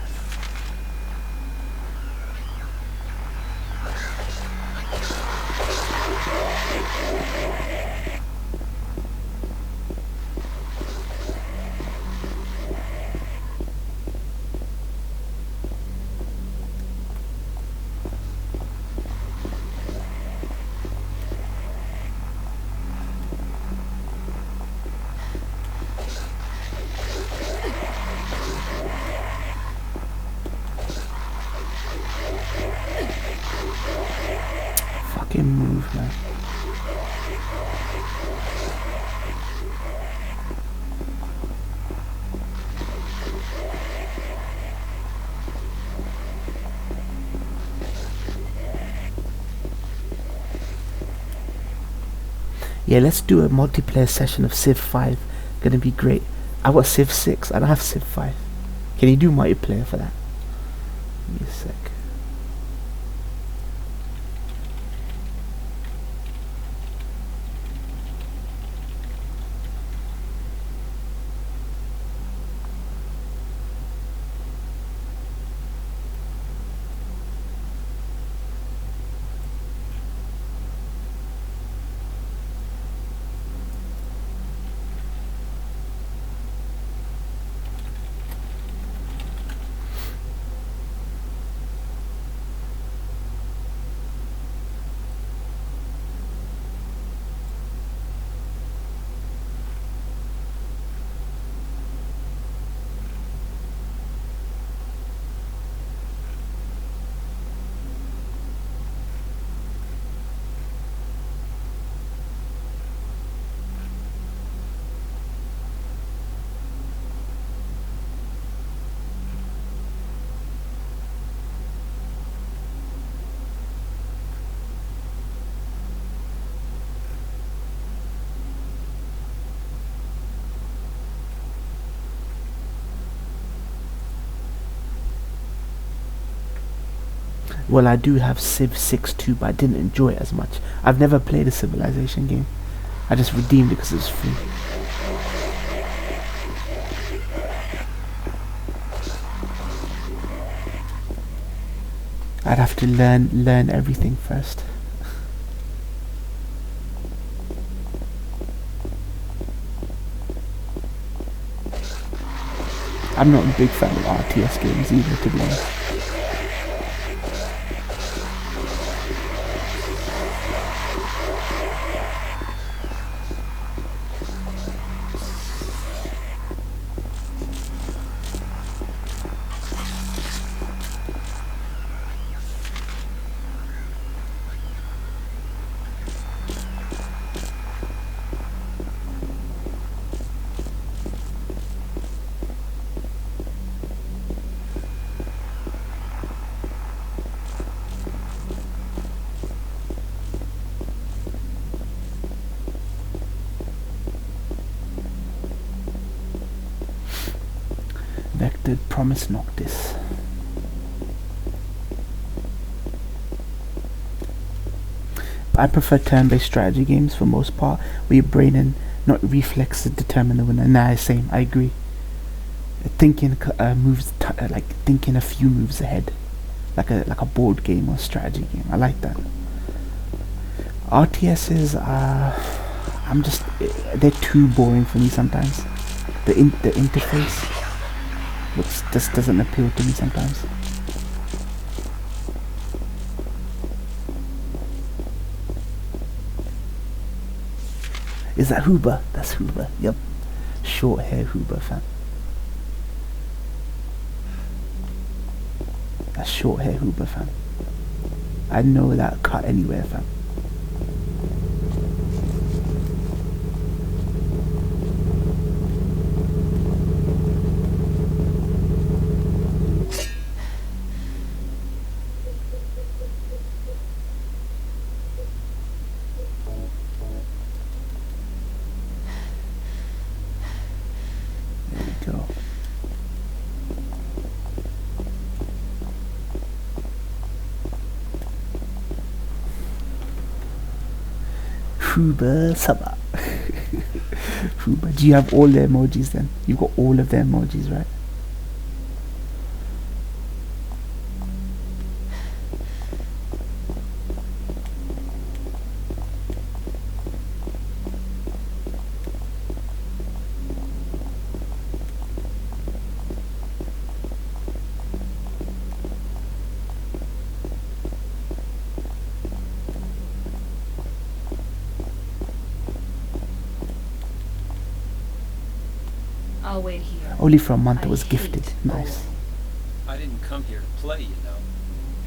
Fucking move, man. Yeah, let's do a multiplayer session of Civ 5. Gonna be great. I got Civ 6. I don't have Civ 5. Can you do multiplayer for that? Give me a sec. Well, I do have Civ 6 too, but I didn't enjoy it as much. I've never played a Civilization game. I just redeemed it because it was free. I'd have to learn everything first. I'm not a big fan of RTS games either, to be honest. Vector Promise Noctis. I prefer turn-based strategy games for most part, where your brain and not reflexes determine the winner. Nah, same. I agree. Thinking like thinking a few moves ahead, like a board game or strategy game. I like that. RTSs, they're too boring for me sometimes. The interface, which just doesn't appeal to me sometimes. Is that Huber? That's Huber. Yep. Short hair Huber, fam. That's short hair Huber, fam. I know that cut anywhere, fam. Go. Huber Saba. Huber. Do you have all the emojis then? You've got all of the emojis, right? I'll wait here. Only for a month it I was gifted. hate Nice. I didn't come here to play, you know.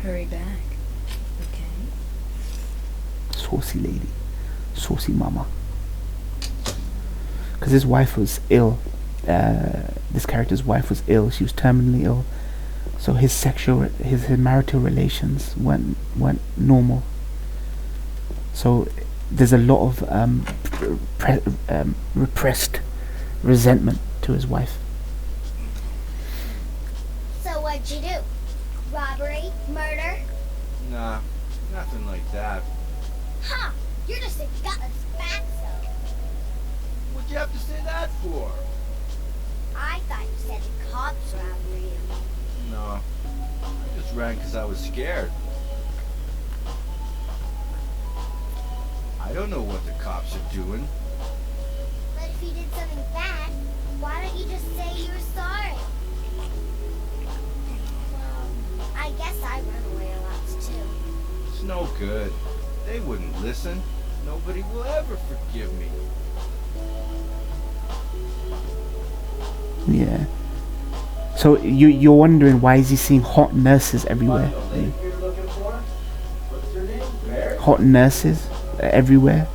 Hurry back. Okay? Saucy lady. Saucy mama. Because his wife was ill. This character's wife was ill. She was terminally ill. So his marital relations weren't normal. So there's a lot of repressed resentment to his wife. So what'd you do? Robbery? Murder? Nah, nothing like that. Huh! You're just a gutless fatso. What'd you have to say that for? I thought you said the cops were after you. No, I just ran because I was scared. I don't know what the cops are doing. But if you did something bad, why don't you just say you were sorry? Well, I guess I run away a lot too. It's no good. They wouldn't listen. Nobody will ever forgive me. Yeah. So you're wondering why is he seeing hot nurses everywhere? You're looking for? What's your name? Mary? Hot nurses everywhere.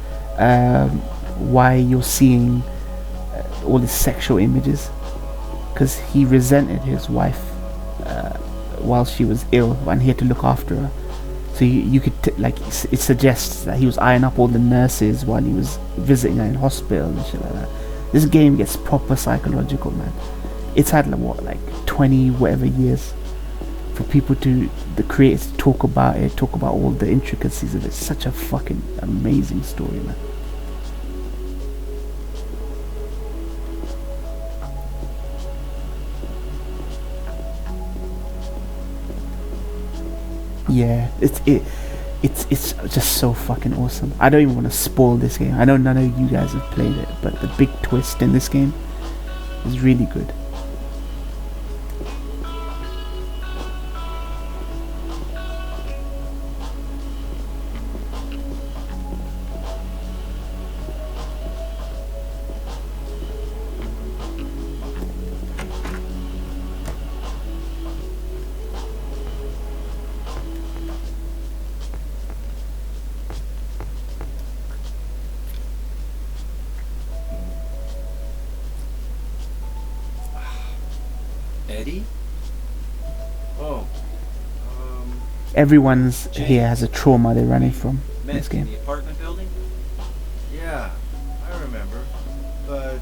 Why you're seeing all these sexual images? Because he resented his wife while she was ill, and he had to look after her. So you could it suggests that he was eyeing up all the nurses while he was visiting her in hospital and shit like that. This game gets proper psychological, man. It's had like 20 whatever years for people the creators to talk about it, talk about all the intricacies of it. It's such a fucking amazing story, man. Yeah, it's just so fucking awesome. I don't even want to spoil this game. I know none of you guys have played it, but the big twist in this game is really good. Eddie? Oh. Everyone's here has a trauma they're running from in Met this in game. the apartment building? Yeah, I remember. But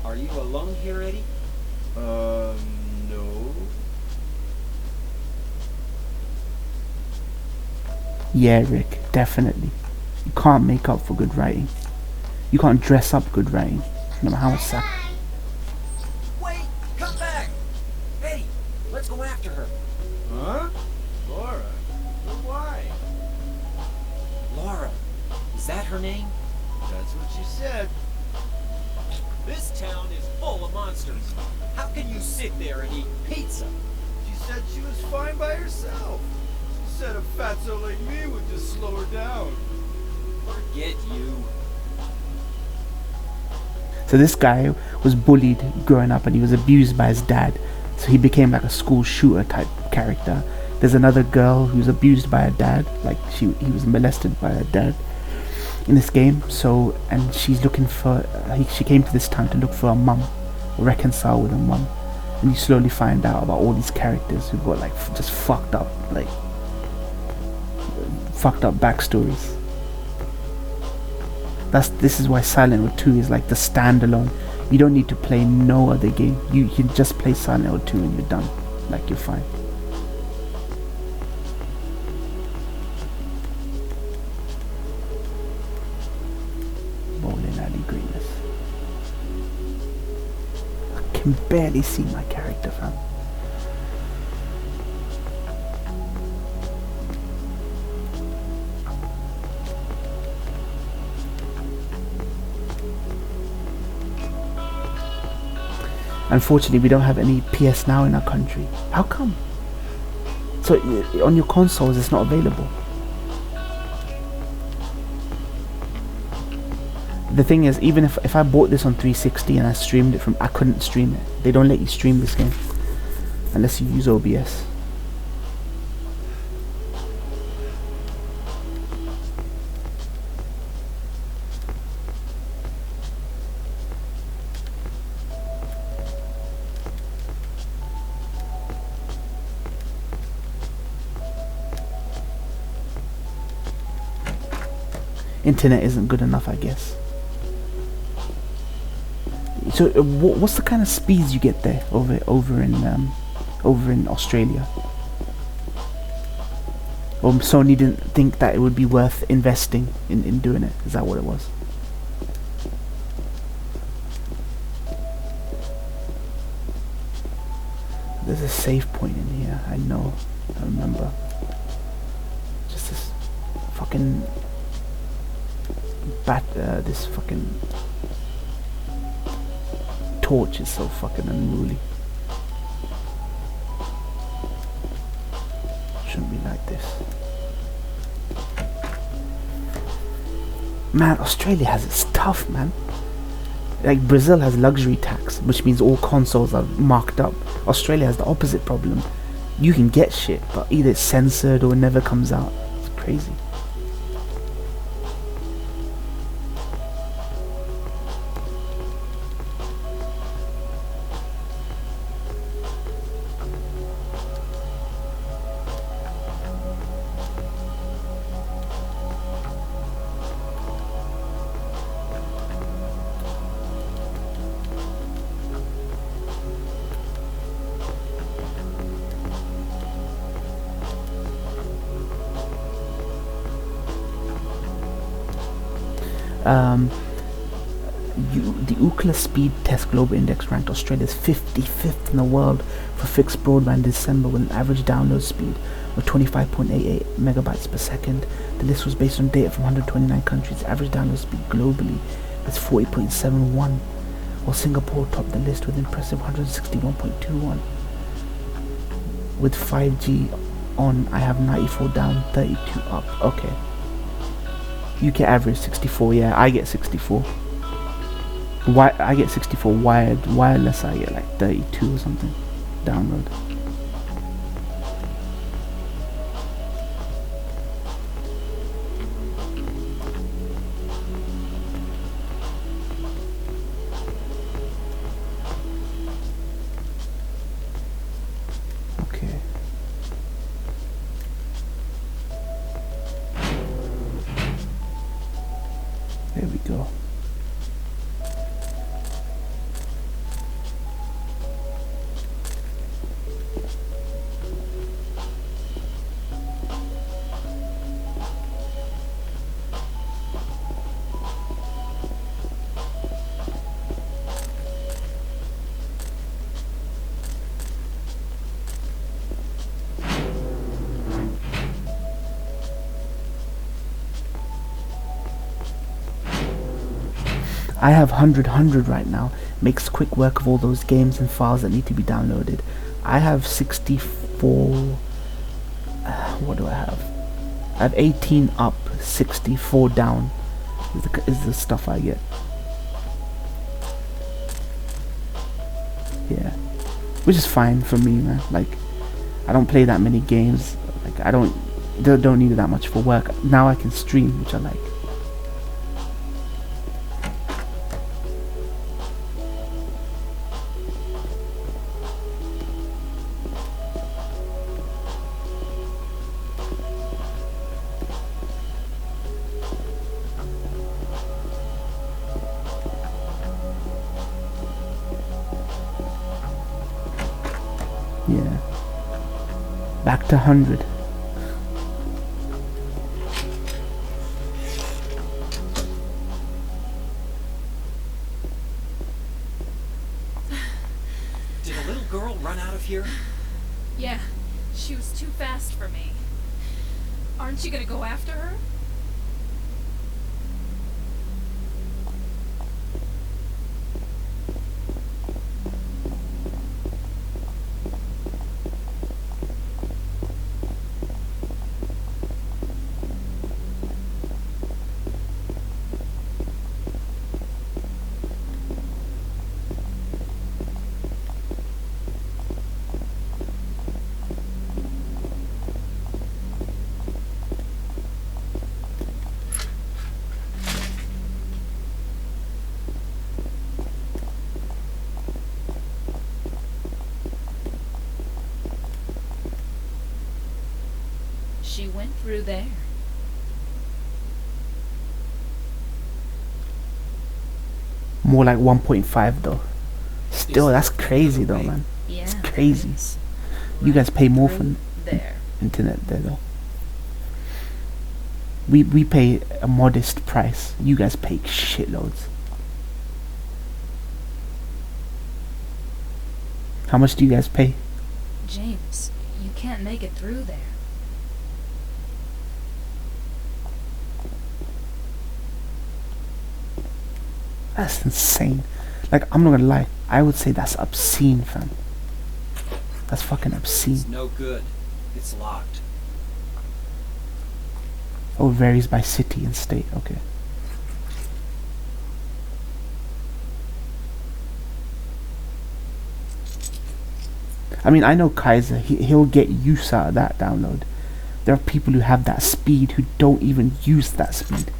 Are you alone here, Eddie? no. Yeah, Rick, definitely. You can't make up for good writing. You can't dress up good writing, no matter how much sack. Wait! Come back! Eddie, let's go after her. Huh? Laura? But why? Laura. Is that her name? That's what she said. This town is full of monsters. How can you sit there and eat pizza? She said she was fine by herself. She said a fatso like me would just slow her down. Forget you. So this guy was bullied growing up and he was abused by his dad. So he became like a school shooter type character. There's another girl who's abused by her dad, like he was molested by her dad in this game. So, and she's looking for, she came to this town to look for a mum, reconcile with her mum. And you slowly find out about all these characters who've got like just fucked up backstories. This is why Silent Hill 2 is like the standalone. You don't need to play no other game. You can just play Silent Hill 2 and you're done. Like, you're fine. Bowling alley greenness. I can barely see my character, fam. Unfortunately, we don't have any PS Now in our country. How come? So on your consoles, it's not available. The thing is, even if I bought this on 360 and I streamed it from, I couldn't stream it. They don't let you stream this game unless you use OBS. internet isn't good enough, I guess. So what's the kind of speeds you get there over in Australia? Or Sony didn't think that it would be worth investing in doing it. Is that what it was? There's a save point in here. I know. I remember. Just this fucking this fucking torch is so fucking unruly. Shouldn't be like this. Man, Australia has its tough, man. Like Brazil has luxury tax, which means all consoles are marked up. Australia has the opposite problem. You can get shit, but either it's censored or it never comes out. It's crazy. The Ookla Speed Test Global Index ranked Australia's 55th in the world for fixed broadband in December with an average download speed of 25.88 megabytes per second. The list was based on data from 129 countries. The average download speed globally is 40.71, while Singapore topped the list with impressive 161.21. With 5G on, I have 94 down, 32 up. Okay. UK average 64, yeah, I get 64. I get 64 wired, wireless I get like 32 or something. Download. Okay. There we go. I have 100 right now. Makes quick work of all those games and files that need to be downloaded. I have 64. What do I have? I have 18 up, 64 down. Is the stuff I get. Yeah, which is fine for me, man. Like, I don't play that many games. Like, I don't need it that much for work. Now I can stream, which I like. Yeah. Back to 100. Did a little girl run out of here? Yeah, she was too fast for me. Aren't you gonna go after her? She went through there. More like 1.5 though. Still, that's crazy though, man. Yeah. It's crazy. it's You guys pay more for right there. internet there though. We pay a modest price. You guys pay shitloads. How much do you guys pay? James, you can't make it through there. That's insane. Like, I'm not gonna lie. I would say that's obscene, fam. That's fucking obscene. It's no good. It's locked. Oh, it varies by city and state. Okay. I mean, I know Kaiser. He'll get use out of that download. There are people who have that speed who don't even use that speed.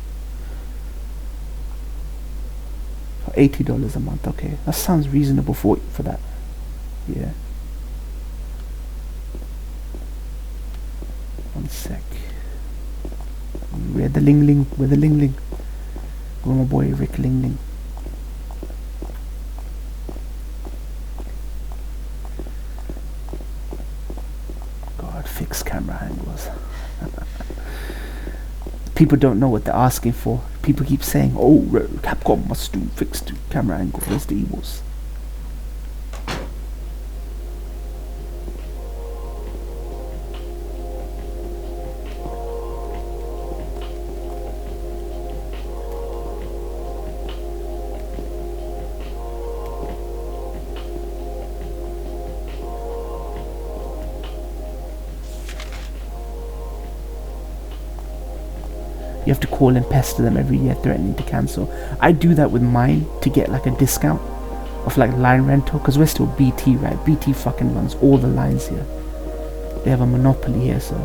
$80 a month. Okay, that sounds reasonable for that. Yeah. One sec. Where the Ling Ling? Where the Ling Ling? Where my boy Rick Ling Ling? God, fix camera angles. People don't know what they're asking for. People keep saying, "Oh, Capcom must do fixed camera angle." Where's the evils? You have to call and pester them every year threatening to cancel. I do that with mine to get like a discount of like line rental, because we're still BT, right? BT fucking runs all the lines here. They have a monopoly here, so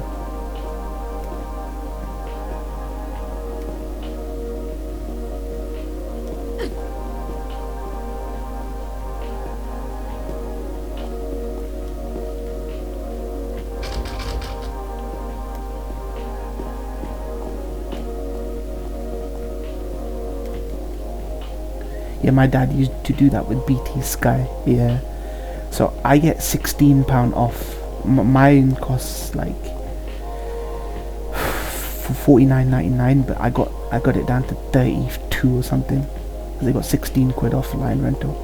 yeah, my dad used to do that with BT Sky. Yeah, so I get £16 off. Mine costs like for £49.99, but I got it down to 32 or something because they got 16 quid off line rental.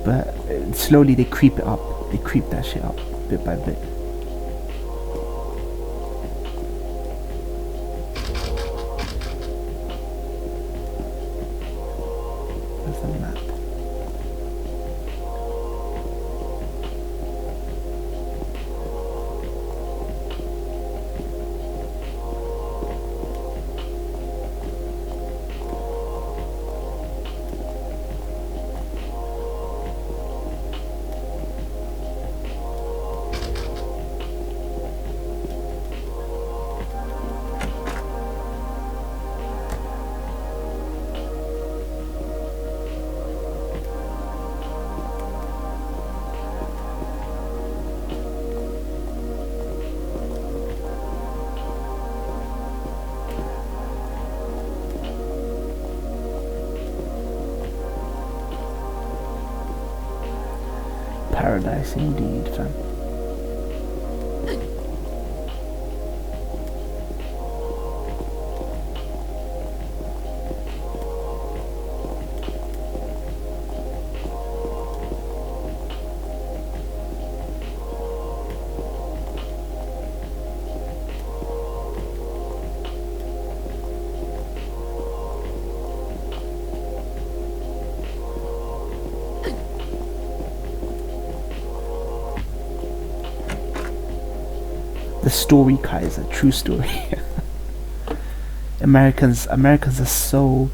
But slowly they creep it up. They creep that shit up bit by bit. Where's the map? Paradise indeed, fam. The story, Kaiser, true story. Americans are so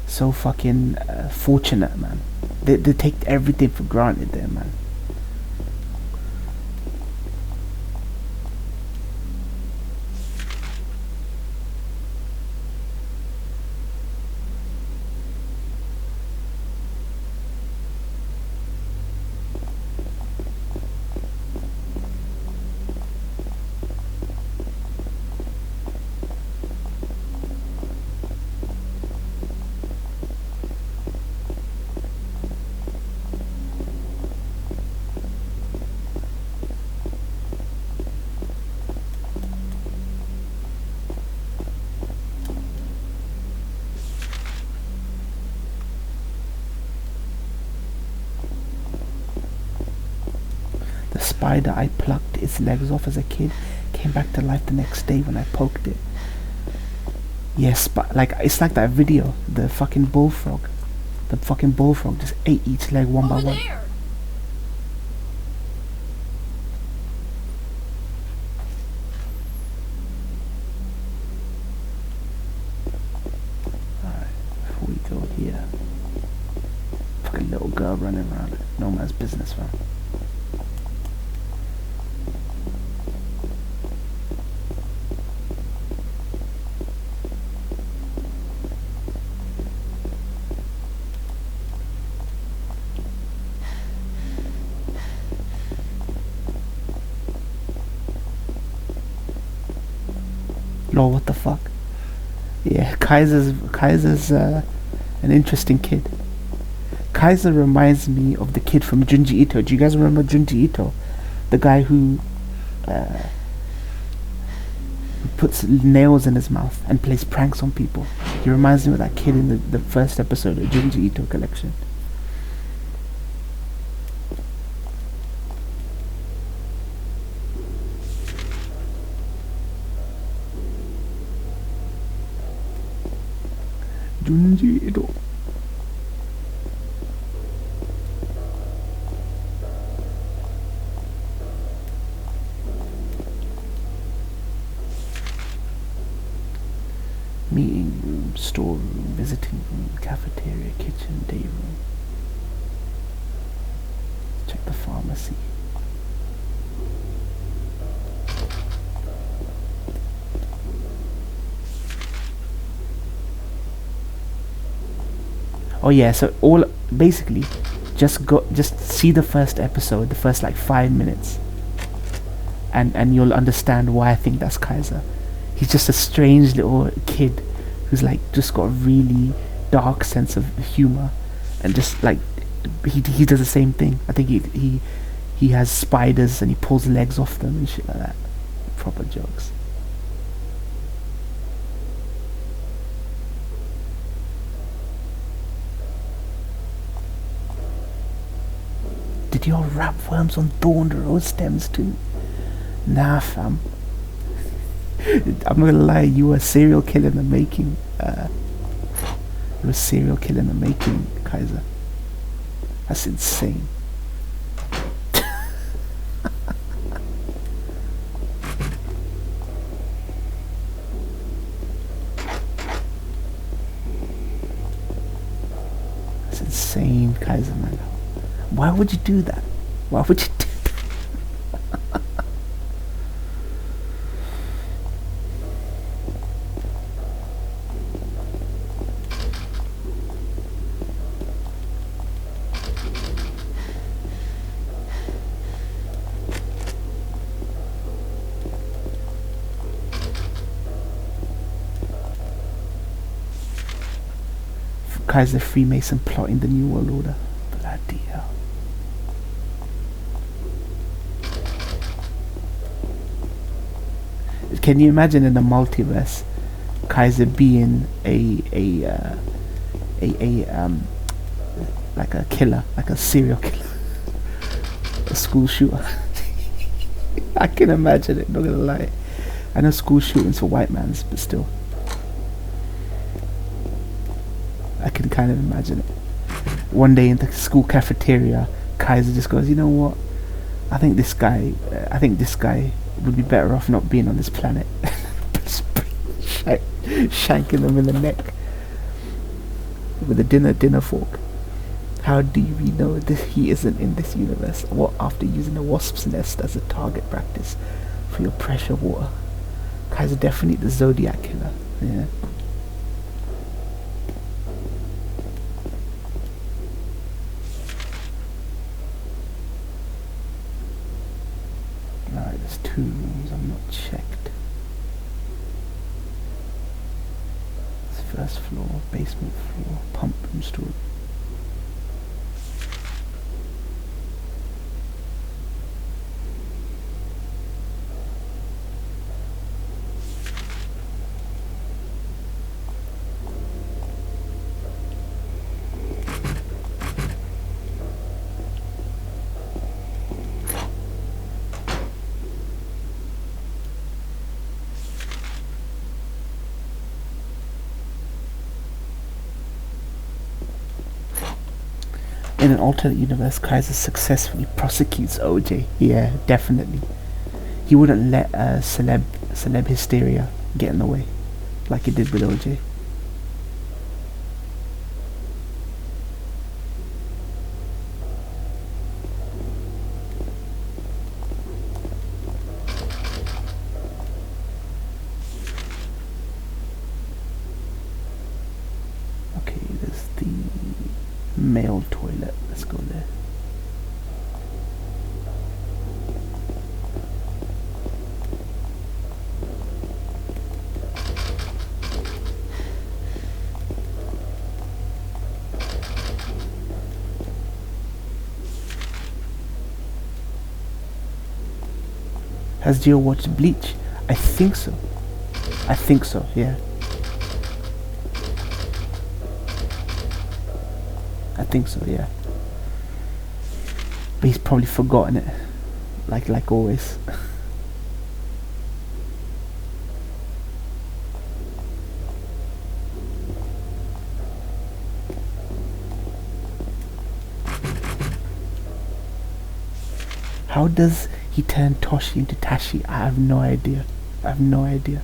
fucking fortunate, man. They take everything for granted there, man. spider I plucked its legs off as a kid came back to life the next day when I poked it. Yes, but like it's like that video, the fucking bullfrog. The fucking bullfrog just ate each leg one by Over one. there! Alright, before we go here. Fucking little girl running around. No man's business, fam. Lol, what the fuck? Yeah, Kaiser's an interesting kid. Kaiser reminds me of the kid from Junji Ito. Do you guys remember Junji Ito? The guy who puts nails in his mouth and plays pranks on people. He reminds me of that kid in the first episode of Junji Ito collection. Junji Ito. Meeting room, storeroom, visiting room, cafeteria, kitchen, day room. Check the pharmacy. Oh yeah, so all basically just see the first episode, the first like 5 minutes. And you'll understand why I think that's Kaiser. He's just a strange little kid who's like just got a really dark sense of humor, and just like he does the same thing. I think he has spiders and he pulls legs off them and shit like that. Proper jokes. Did y'all wrap worms on thorned rose stems too? Nah, fam. I'm not gonna lie, you were a serial killer in the making. You were a serial killer in the making, Kaiser. That's insane. That's insane, Kaiser, man. Why would you do that? Why would you do that? Kaiser Freemason plotting the New World Order. Bloody hell. Can you imagine in the multiverse Kaiser being like a killer, like a serial killer, a school shooter? I can imagine it, not gonna lie. I know school shootings for white mans, but still, I can kind of imagine it. One day in the school cafeteria, Kaiser just goes, you know what? I think this guy would be better off not being on this planet. Shanking them in the neck with a dinner fork. How do we know that he isn't in this universe? What, after using a wasp's nest as a target practice for your pressure water? Kaiser definitely the Zodiac killer. Yeah. Alright, there's 2 rooms I've not checked. First floor, basement floor, pump room, store. In an alternate universe, Kaiser successfully prosecutes OJ. Yeah, definitely. He wouldn't let celeb hysteria get in the way, like he did with OJ. Okay, there's the male toilet. Let's go there. Has Gio watched Bleach? I think so. I think so, yeah. I think so, yeah. But he's probably forgotten it. Like always. How does he turned Toshi into Tashi? I have no idea. I have no idea.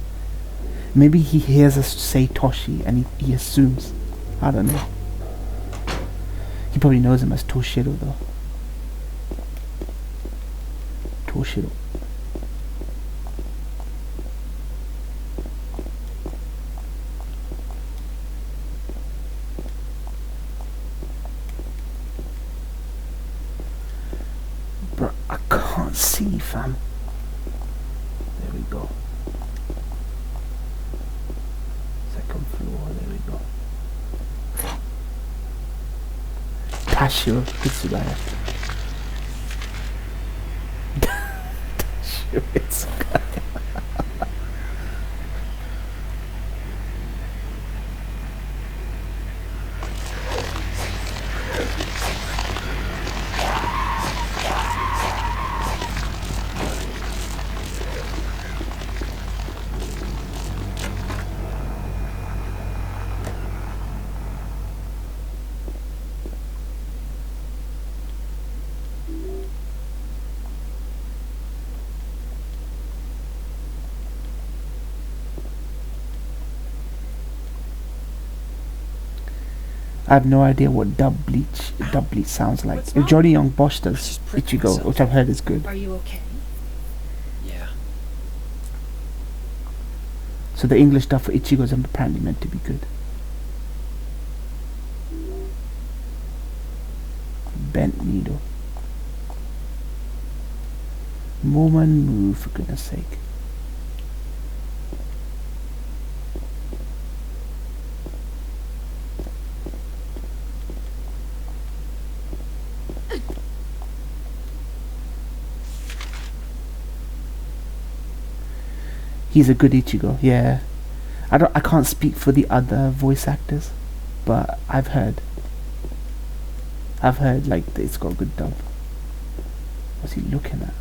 Maybe he hears us say Toshi and he assumes. I don't know. He probably knows him as Toshiro though. Toshiro. Bro, I can't see, fam. There we go. Second floor, there we go. Tashiro Hitsugaya. Tashiro Hitsugaya. I have no idea what dub bleach sounds like. What's If wrong? Johnny Young Bosch I does just pricked Ichigo, myself. which I've heard is good. Are you okay? Yeah. So the English dub for Ichigo is apparently meant to be good. Bent needle. Woman move, for goodness sake. He's a good Ichigo, yeah. I can't speak for the other voice actors, but I've heard like that it's got a good dub. What's he looking at?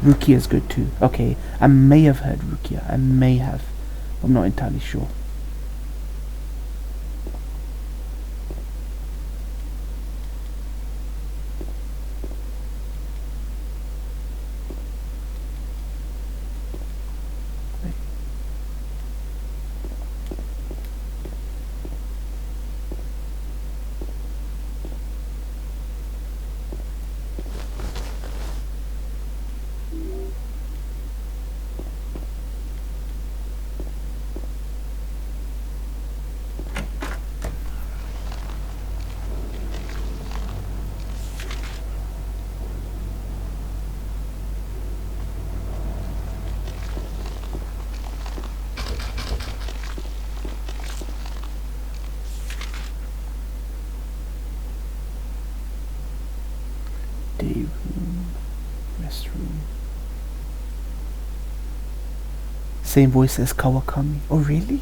Rukia is good too. Okay, I may have heard Rukia. I may have. I'm not entirely sure. Same voice as Kawakami. Oh really?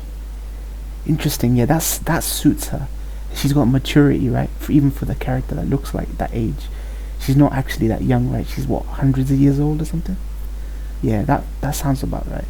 Interesting. Yeah, that suits her. She's got maturity, right? Even for the character that looks like that age. She's not actually that young, right? She's what, hundreds of years old or something? Yeah, that sounds about right.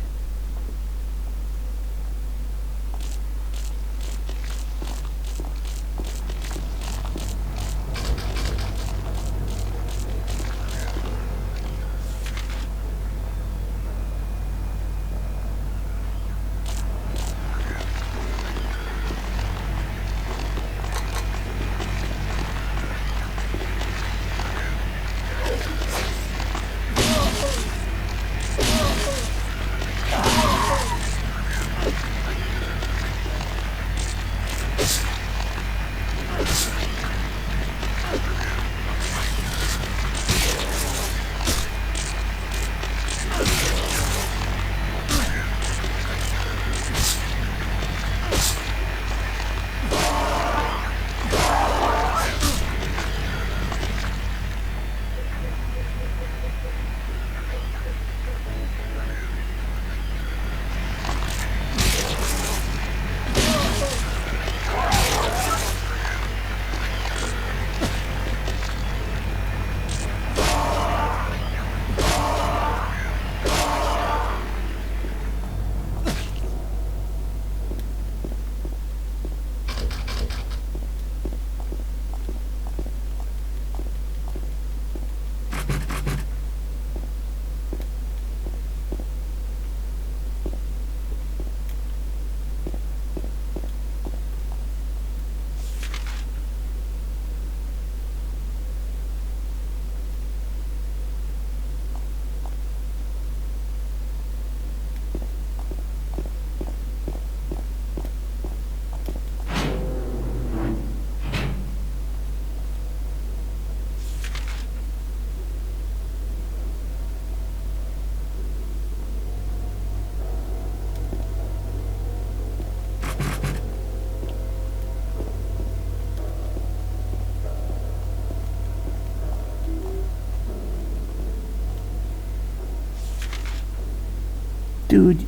Dude,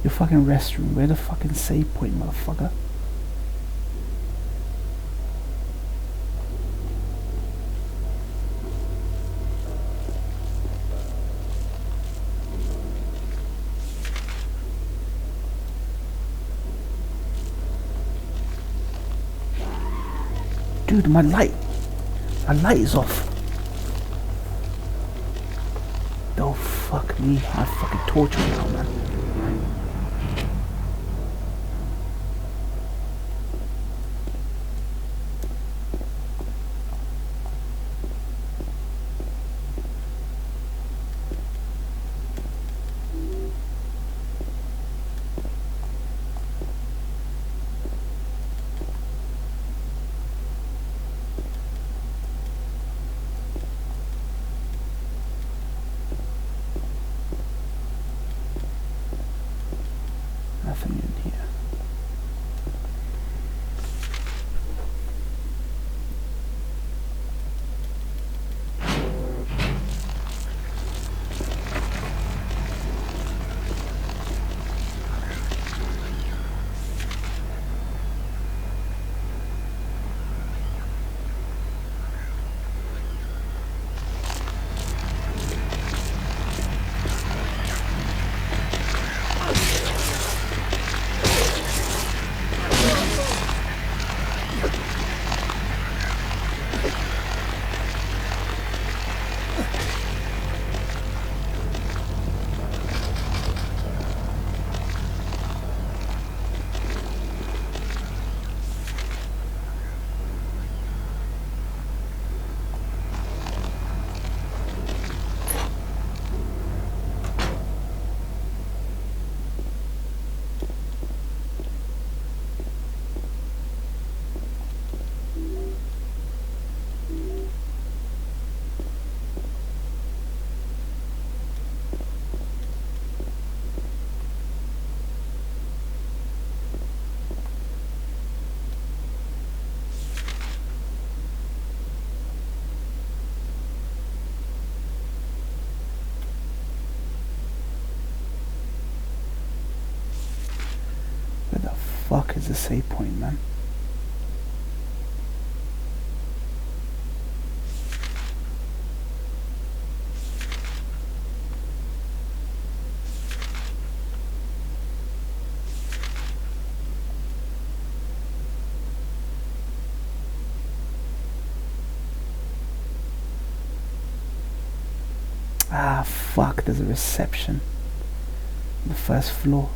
your fucking restroom. Where the fucking save point, motherfucker? Dude, my light is off. Oh fuck me, I fucking torture now, man. Nothing in here. fuck is the save point, man? Ah, fuck, there's a reception on the first floor.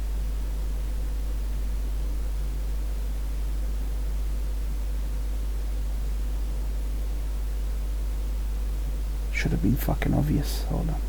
Should have been fucking obvious. Hold on.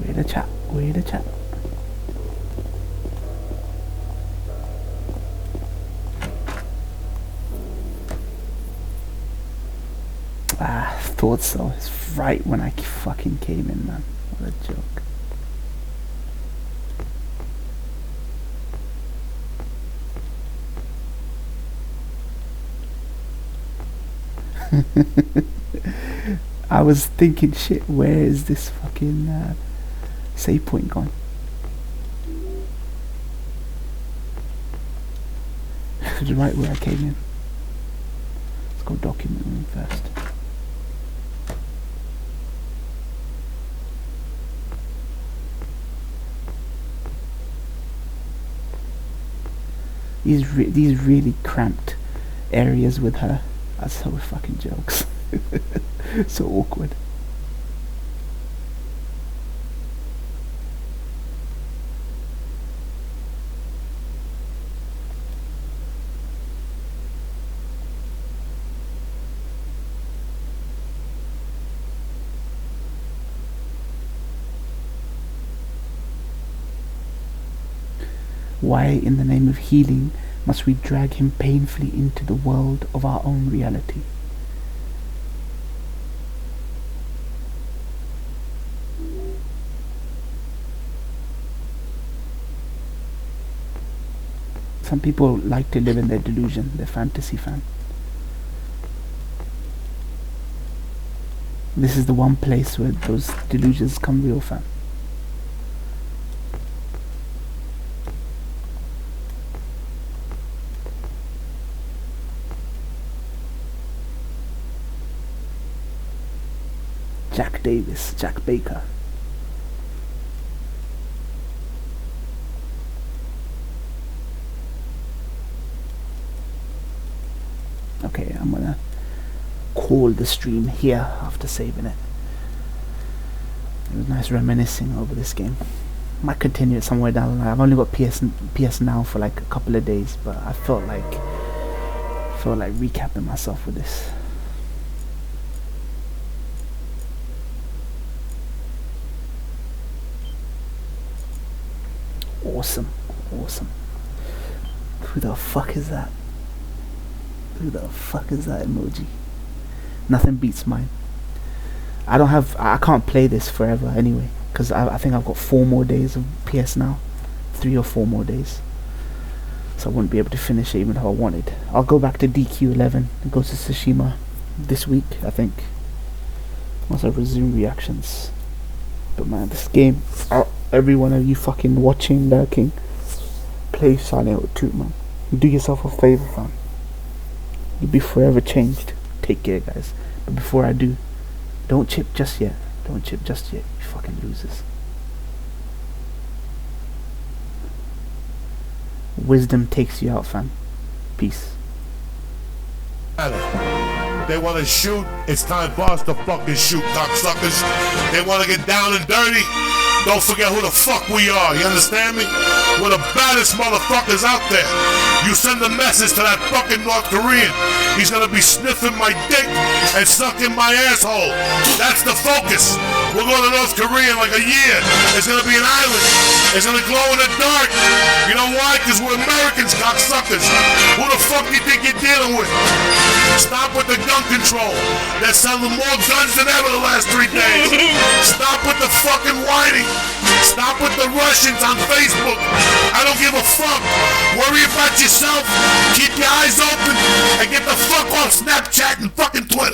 Where the chat? Ah, thought so. It's right when I fucking came in, man. What a joke. I was thinking, shit, where is this fucking save point gone? Right where I came in. Let's go document room first. These really cramped areas with her are so fucking jokes. So awkward. Why, in the name of healing, must we drag him painfully into the world of our own reality? Some people like to live in their delusion, their fantasy, fam. This is the one place where those delusions come real, fam. Jack Davis, Jack Baker. Okay, I'm gonna call the stream here after saving it. It was nice reminiscing over this game. Might continue it somewhere down the line. I've only got PS Now for like a couple of days, but I felt like recapping myself with this. Awesome. Who the fuck is that? Who the fuck is that emoji? Nothing beats mine. I can't play this forever anyway, because I think I've got 4 more days of PS Now. 3 or 4 more days. So I wouldn't be able to finish it even if I wanted. I'll go back to DQ11 and go to Tsushima this week, I think. Once I resume reactions. But man, this game, every one of you fucking watching, lurking, play Silent Hill 2, man. Do yourself a favor, fam. You'll be forever changed. Take care, guys. But before I do, don't chip just yet. Don't chip just yet, you fucking losers. Wisdom takes you out, fam. Peace. They want to shoot, it's time for us to fucking shoot, cocksuckers. They want to get down and dirty, don't forget who the fuck we are, you understand me? We're the baddest motherfuckers out there. You send a message to that fucking North Korean, he's gonna be sniffing my dick and sucking my asshole. That's the focus. We're going to North Korea in like a year. It's gonna be an island. It's gonna glow in the dark. You know why? Because we're Americans, cocksuckers. Who the fuck do you think you're dealing with? Stop with the gun control. They're selling more guns than ever the last 3 days. Stop with the fucking whining. Stop with the Russians on Facebook. I don't give a fuck. Worry about yourself. Keep your eyes open and get the fuck off Snapchat and fucking Twitter.